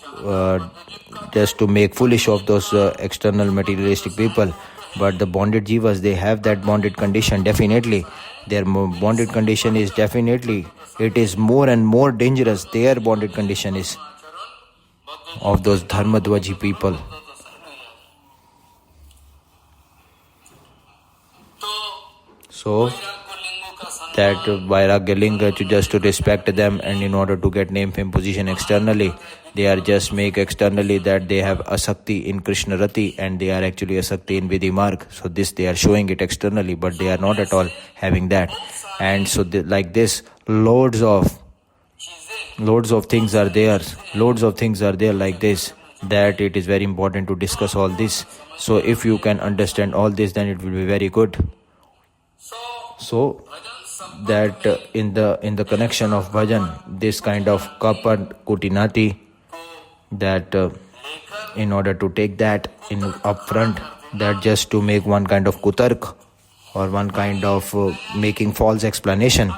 make foolish of those external materialistic people. But the bonded jivas, they have that bonded condition, definitely. Their bonded condition is definitely, it is more and more dangerous. Their bonded condition is of those dharma dhvaji people. So that Vairagya Linga, just to respect them, and in order to get name, fame, position externally, they are just make externally that they have asakti in Krishna Rati, and they are actually asakti in Vidhi Marg. So this they are showing it externally, but they are not at all having that. And so like this, loads of things are there. Loads of things are there like this, that it is very important to discuss all this. So if you can understand all this, then it will be very good. So that in the connection of bhajan, this kind of kapat kutinati, that in order to take that in upfront, that just to make one kind of kutark or one kind of making false explanation,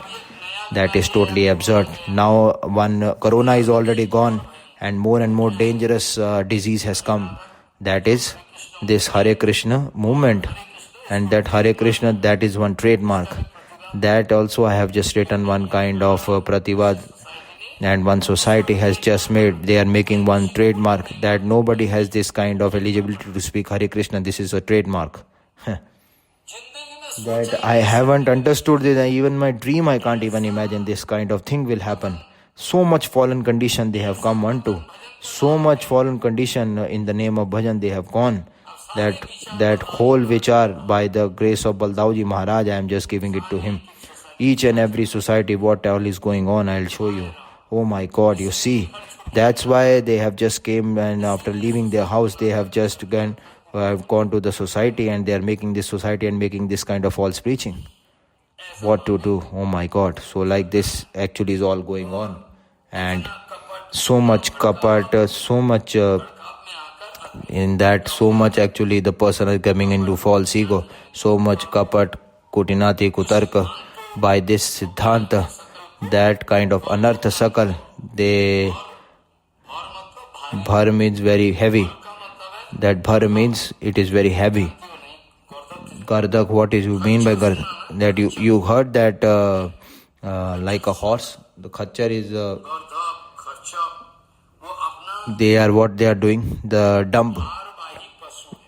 that is totally absurd. Now one corona is already gone, and more dangerous disease has come, that is this Hare Krishna movement. And that Hare Krishna, that is one trademark. That also I have just written one kind of prativad, and one society has just made, they are making one trademark, that nobody has this kind of eligibility to speak Hare Krishna. This is a trademark. That I haven't understood this. Even my dream I can't even imagine this kind of thing will happen. So much fallen condition they have come onto. So much fallen condition in the name of bhajan they have gone. That whole vichar, by the grace of Baldauji Maharaj, I am just giving it to him. Each and every society, what all is going on, I will show you. Oh my God, you see. That's why they have just came, and after leaving their house, they have just gone to the society, and they are making this society and making this kind of false preaching. What to do? Oh my God. So like this actually is all going on. And so much kapat, so much in that, so much actually the person is coming into false ego. So much kapat, kutinati, kutarka. By this siddhanta, that kind of anartha sakal, they bhar means very heavy. That bhar means it is very heavy. Gardak, what is you mean by gardak? That you heard that like a horse, the khachar is they are what they are doing, the dump.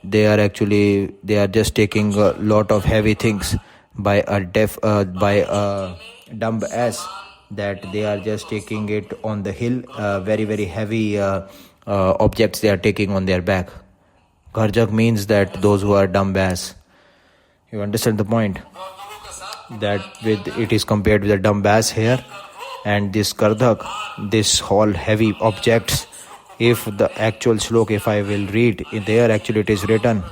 They are just taking a lot of heavy things by a dumb ass, that they are just taking it on the hill, very heavy objects they are taking on their back. Garjak means that those who are dumb bass. You understand the point? That with it is compared with the dumb bass here, and this Gardhak, this whole heavy objects. If the actual slok, if I will read, there actually it is written.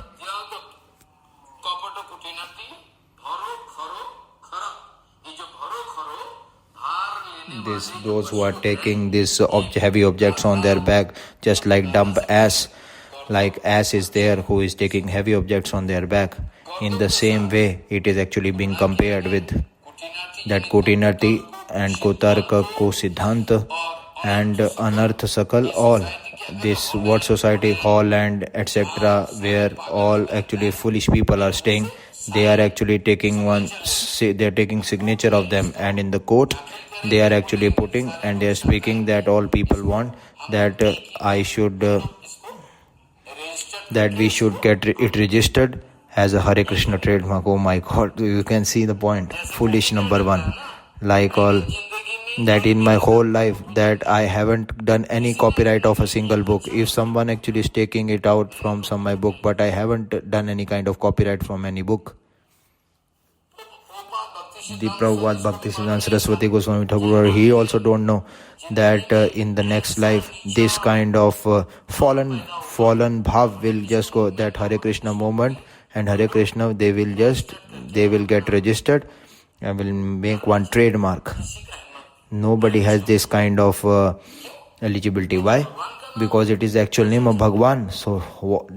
Those who are taking these heavy objects on their back, just like dumb ass, like ass is there who is taking heavy objects on their back. In the same way, it is actually being compared with that Kutinati and Kutarka Kusiddhanta and Anarth Sakal, all this what society hall and etc., where all actually foolish people are staying. They are actually taking they are taking signature of them, and in the court they are actually putting, and they are speaking that all people want that that we should get it registered as a Hare Krishna trademark. Oh my God, you can see the point. Foolish number one. Like all that in my whole life that I haven't done any copyright of a single book. If someone actually is taking it out from my book, but I haven't done any kind of copyright from any book. The Prabhupada Bhaktisiddhanta Saraswati Goswami Thakur, he also don't know that in the next life this kind of fallen bhav will just go, that Hare Krishna movement and Hare Krishna they will get registered and will make one trademark. Nobody has this kind of eligibility. Why? Because it is the actual name of Bhagwan. So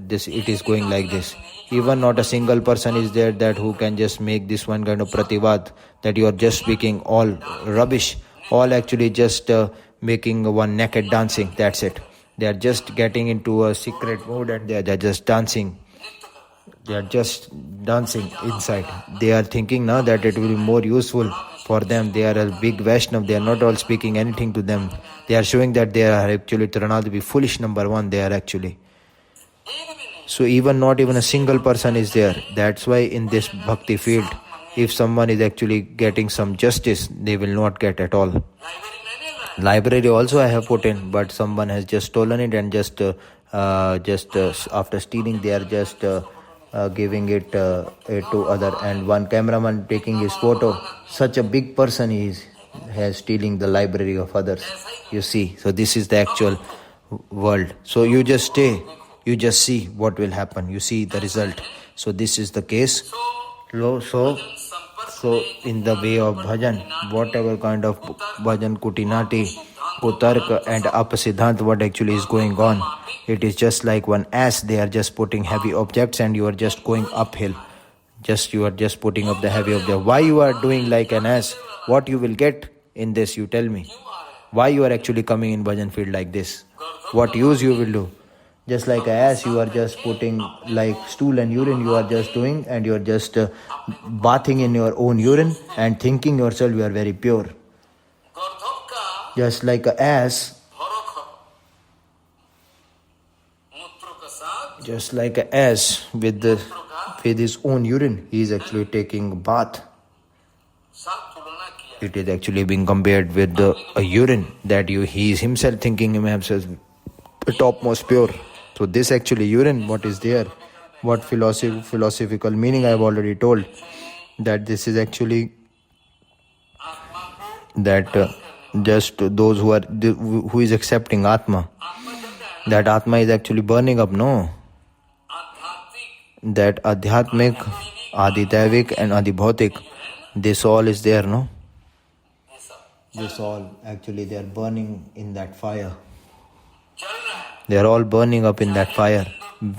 it is going like this. Even not a single person is there that who can just make this one kind of prativad, that you are just speaking all rubbish, all actually just making one naked dancing. That's it. They are just getting into a secret mode and they are just dancing. They are just dancing inside. They are thinking now that it will be more useful for them. They are a big Vaishnav. They are not all speaking anything to them. They are showing that they are actually Taranadi, foolish number one. They are actually. So not even a single person is there. That's why in this bhakti field, if someone is actually getting some justice, they will not get at all. Library also I have put in, but someone has just stolen it and just after stealing, they are just giving it to other. And one cameraman taking his photo. Such a big person has stealing the library of others. You see, so this is the actual world. So you just stay. You just see what will happen. You see the result. So this is the case. So in the way of bhajan, whatever kind of bhajan, kutinati, kutarka and apasiddhant, what actually is going on, it is just like one ass. They are just putting heavy objects and you are just going uphill. You are just putting up the heavy object. Why you are doing like an ass? What you will get in this, you tell me. Why you are actually coming in bhajan field like this? What use you will do? Just like an ass, you are just putting like stool and urine you are just doing, and you are just bathing in your own urine and thinking yourself you are very pure. Just like an ass, with his own urine, he is actually taking a bath. It is actually being compared with a urine that he is himself thinking himself topmost pure. So this actually urine, what is there? What philosophical meaning I have already told. That this is actually that just those who is accepting Atma. That Atma is actually burning up, no? That Adhyatmik, Adidavik and Adibhautik, this all is there, no? This all actually they are burning in that fire. They are all burning up in that fire.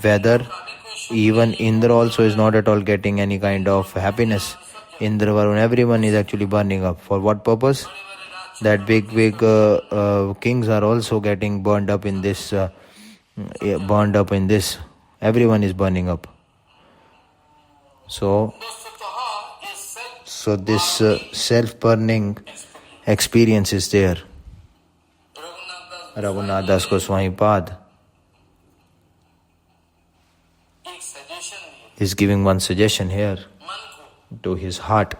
Whether even Indra also is not at all getting any kind of happiness. Indra, Varun, everyone is actually burning up. For what purpose? That big kings are also getting burned up in this. Everyone is burning up. So this self-burning experience is there. Raghunath Das Goswami Pad is giving one suggestion here to his heart.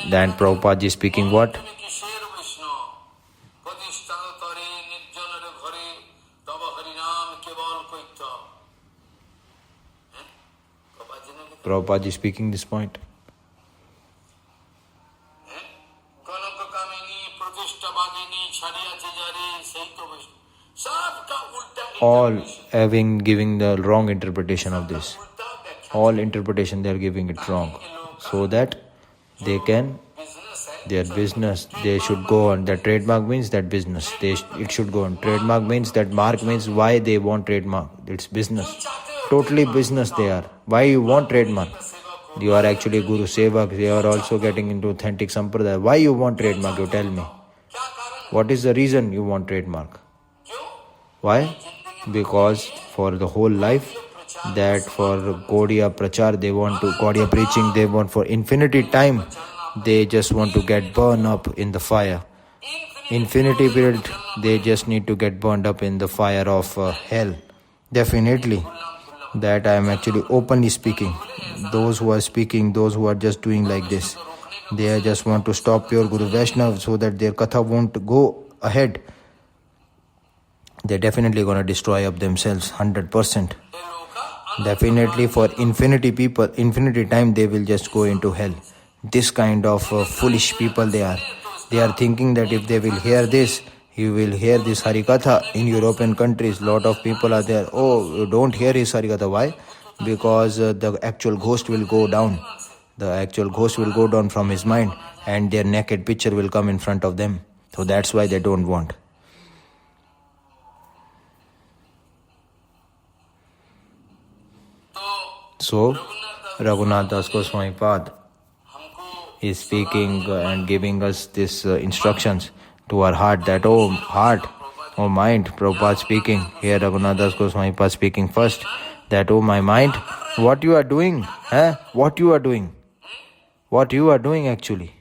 Then Prabhupada is speaking what? Prabhupada is speaking this point. All giving the wrong interpretation of this. All interpretation they are giving it wrong. So that they can, their business, they should go on. That trademark means that business. It should go on. Trademark means that mark means why they want trademark. It's business. Totally business they are. Why you want trademark? You are actually Guru Sevak. You are also getting into authentic Sampradaya. Why you want trademark? You tell me. What is the reason you want trademark? Why? Because for the whole life, that for Gaudiya Prachar, they want to, Gaudiya preaching, they want for infinity time, they just want to get burned up in the fire. Infinity period, they just need to get burned up in the fire of hell. Definitely. That I am actually openly speaking. Those who are speaking, those who are just doing like this, they just want to stop pure Guru Vaishnava so that their Katha won't go ahead. They're definitely going to destroy up themselves 100%. Definitely for infinity people, infinity time they will just go into hell. This kind of foolish people they are. They are thinking that if they will hear this, you will hear this Harikatha in European countries. Lot of people are there. Oh, you don't hear his Harikatha. Why? Because the actual ghost will go down. The actual ghost will go down from his mind and their naked picture will come in front of them. So that's why they don't want. So, Raghunath Das Goswami Pad is speaking and giving us these instructions to our heart that, oh heart, oh mind, Prabhupada speaking. Here Raghunath Das Goswami Pad speaking first. That, oh my mind, what you are doing? What you are doing? What you are doing actually?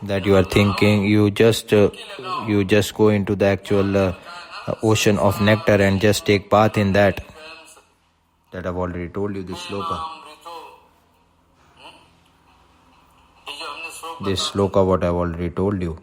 That you are thinking, you just go into the actual ocean of nectar and just take part in that. That I've already told you this sloka. This sloka what I've already told you.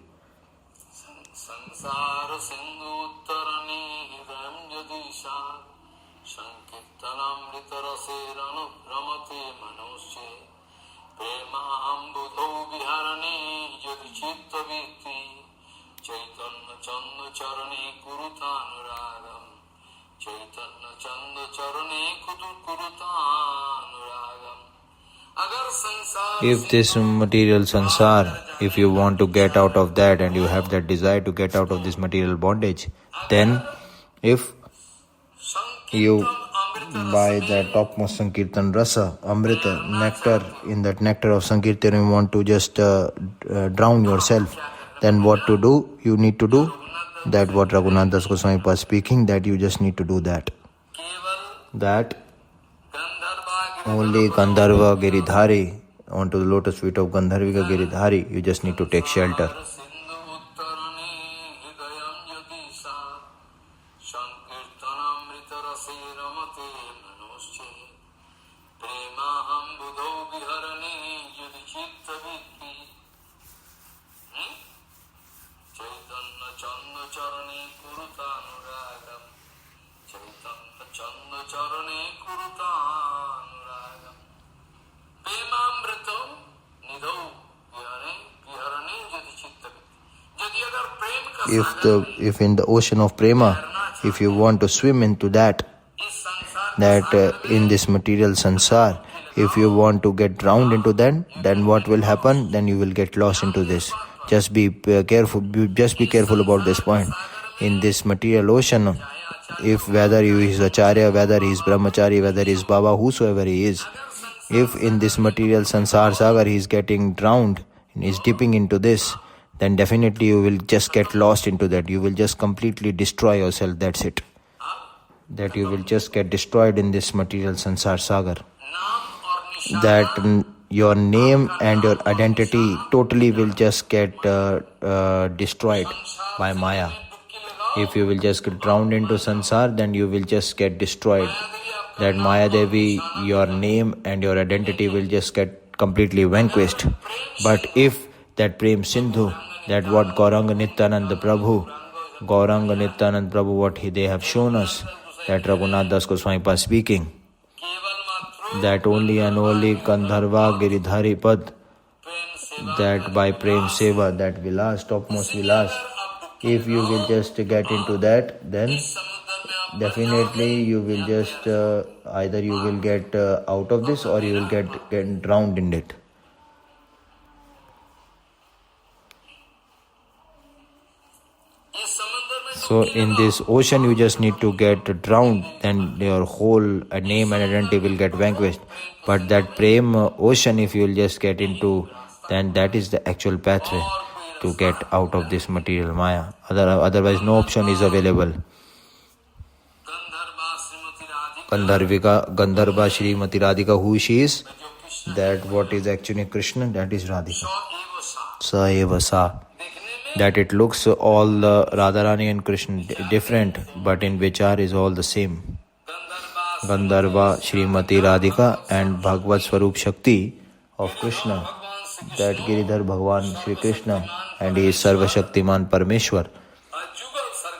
If this material sansar, if you want to get out of that and you have that desire to get out of this material bondage, then if you buy that topmost Sankirtan rasa, amrita, nectar, in that nectar of Sankirtan you want to just drown yourself, then what to do? You need to do that what Raghunath Das Goswami was speaking, that you just need to do that. That only Gandharva Giridhari, onto the lotus feet of Gandharvika Giridhari, you just need to take shelter. If in the ocean of prema, if you want to swim into that in this material sansar, if you want to get drowned into that, then what will happen? Then you will get lost into this. Just be careful. Just be careful about this point. In this material ocean, if whether he is acharya, whether he is brahmachari, whether he is baba, whosoever he is, if in this material sansar sagar he is getting drowned and is dipping into this, then definitely you will just get lost into that. You will just completely destroy yourself. That's it. That you will just get destroyed in this material sansar sagar. That your name and your identity totally will just get destroyed by Maya. If you will just get drowned into sansar, then you will just get destroyed. That Maya Devi, your name and your identity will just get completely vanquished. But if that Prem Sindhu, that what Gauranga Nityananda Prabhu, what they have shown us, that Raghunath Das Goswami was speaking, that only and only Gandharva Giridhari Pad, that by Prem Seva, that Vilas, topmost Vilas, if you will just get into that, then definitely you will just either you will get out of this or you will get drowned in it. So in this ocean you just need to get drowned, then your whole name and identity will get vanquished. But that Prem ocean, if you will just get into, then that is the actual pathway to get out of this material Maya. Otherwise no option is available. Gandharva Shrimati Radhika, who she is? That what is actually Krishna, that is Radhika. Sa eva sa. That it looks all Radharani and Krishna different, but in Vichar is all the same. Gandharva Shrimati Radhika and Bhagavad Swarup Shakti of Krishna, that Giridhar Bhagavan Shri Krishna, and he is Sarva Shaktiman Parmeshwar,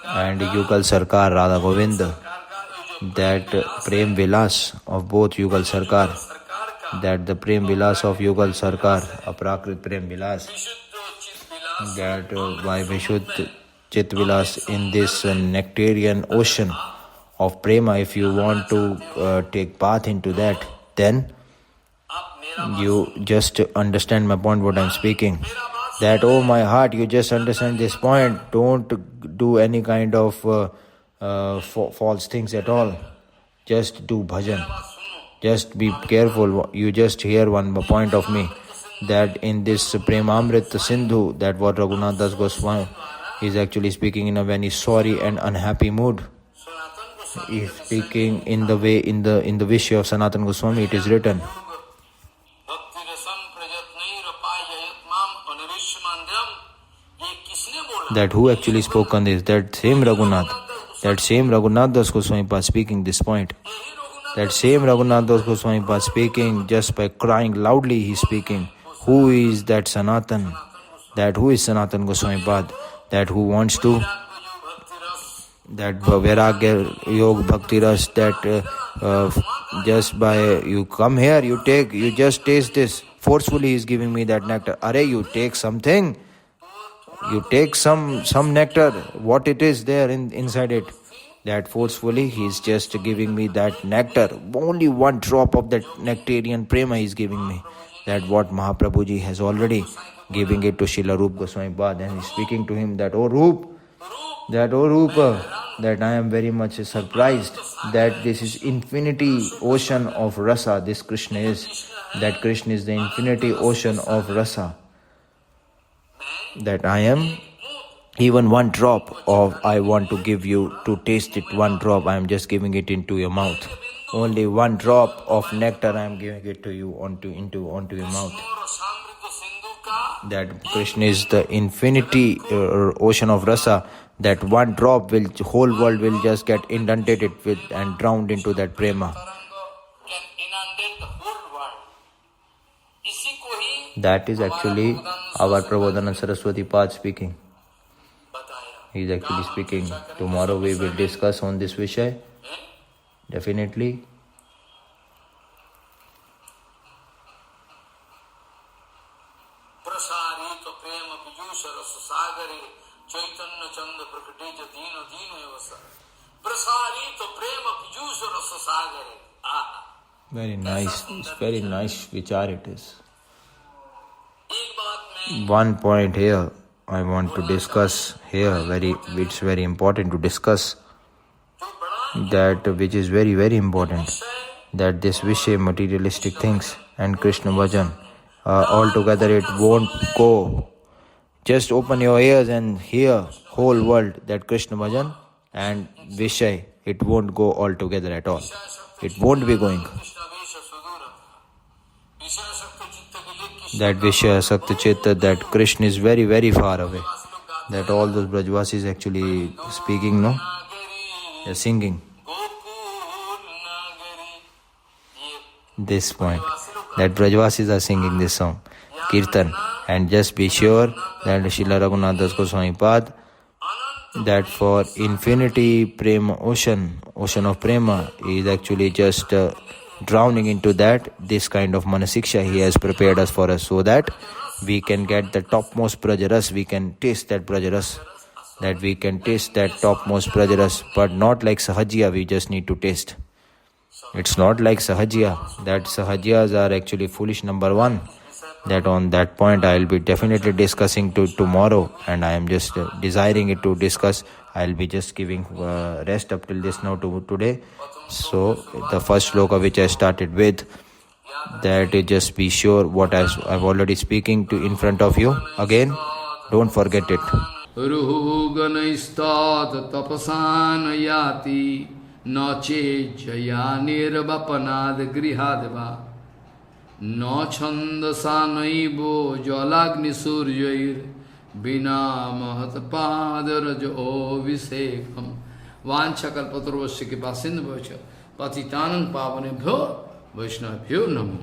and Yugal Sarkar Radha Govinda, that Prem Vilas of both Yugal Sarkar, that the Prem Vilas of Yugal Sarkar, Aprakrit Prem Vilas, that by Vishuddh Chit Vilas in this nectarian ocean of Prema, if you want to take path into that, then you just understand my point, what I'm speaking. That, oh my heart, you just understand this point. Don't do any kind of false things at all. Just do bhajan. Just be careful. You just hear one point of me. That in this Premamrita Sindhu, that what Raghunath Das Goswami is actually speaking in a very sorry and unhappy mood. He is speaking in the way, in the Vishya of Sanatana Goswami, it is written. That who actually spoke on this? That same Raghunath Das Goswami was speaking this point. That same Raghunath Das Goswami was speaking just by crying loudly. He is speaking. Who is that Sanatan? That who is Sanatan Goswami Pad? That who wants to? That Vairagya Yog Bhakti Ras, that just by you come here, you just taste this. Forcefully he is giving me that nectar. Arey, you take something. You take some nectar. What it is there inside it? That forcefully he is just giving me that nectar. Only one drop of that nectarian prema he is giving me. That what Mahaprabhuji has already giving it to Srila Rupa Goswami Pad, and he is speaking to him that, oh Rupa, that I am very much surprised that this is infinity ocean of rasa, this Krishna is. That Krishna is the infinity ocean of rasa. That I am even one drop of, I want to give you to taste it, one drop, I am just giving it into your mouth. Only one drop of nectar I am giving it to you onto your mouth. That Krishna is the infinity ocean of rasa, that one drop will, whole world will just get inundated with and drowned into that prema. That is actually our Prabodhana Saraswati Pad speaking. He is actually speaking. Tomorrow we will discuss on this Vishay. Definitely. Very nice. It's very nice vichar it is. One point here I want to discuss here, it's very important to discuss, that which is very, very important, that this Vishay, materialistic things, and Krishna Bhajan, altogether it won't go. Just open your ears and hear whole world that Krishna Bhajan and Vishay, it won't go all together at all. It won't be going. That Vishya Sakta Chitta, that Krishna is very, very far away. That all those Brajvasis actually speaking, no? They're singing. This point. that Brajvasis are singing this song, Kirtan. And just be sure that Srila Raghunath Das Goswami Pad, that for infinity prema ocean of prema is actually just drowning into that, this kind of manasiksha he has prepared us for us, so that we can get the topmost prajaras, we can taste that prajaras, that we can taste that topmost prajaras, but not like sahajya, we just need to taste. It's not like sahajya, that sahajyas are actually foolish number one. That on that point I will be definitely discussing tomorrow, and I am just desiring it to discuss. I will be just giving rest up till this now to today. So the first sloka which I started with, that just be sure what I've already speaking to in front of you. Again, don't forget it. Ruhu ganaistat tapasan yati nache jayanir vapanad grihadva no chandasanaibo jalagni suryair bina mahatpadaraj visekam vanchakalpatarvasya kipasindhavacha patitanang pavanebhyo vaishnavabhyo namo.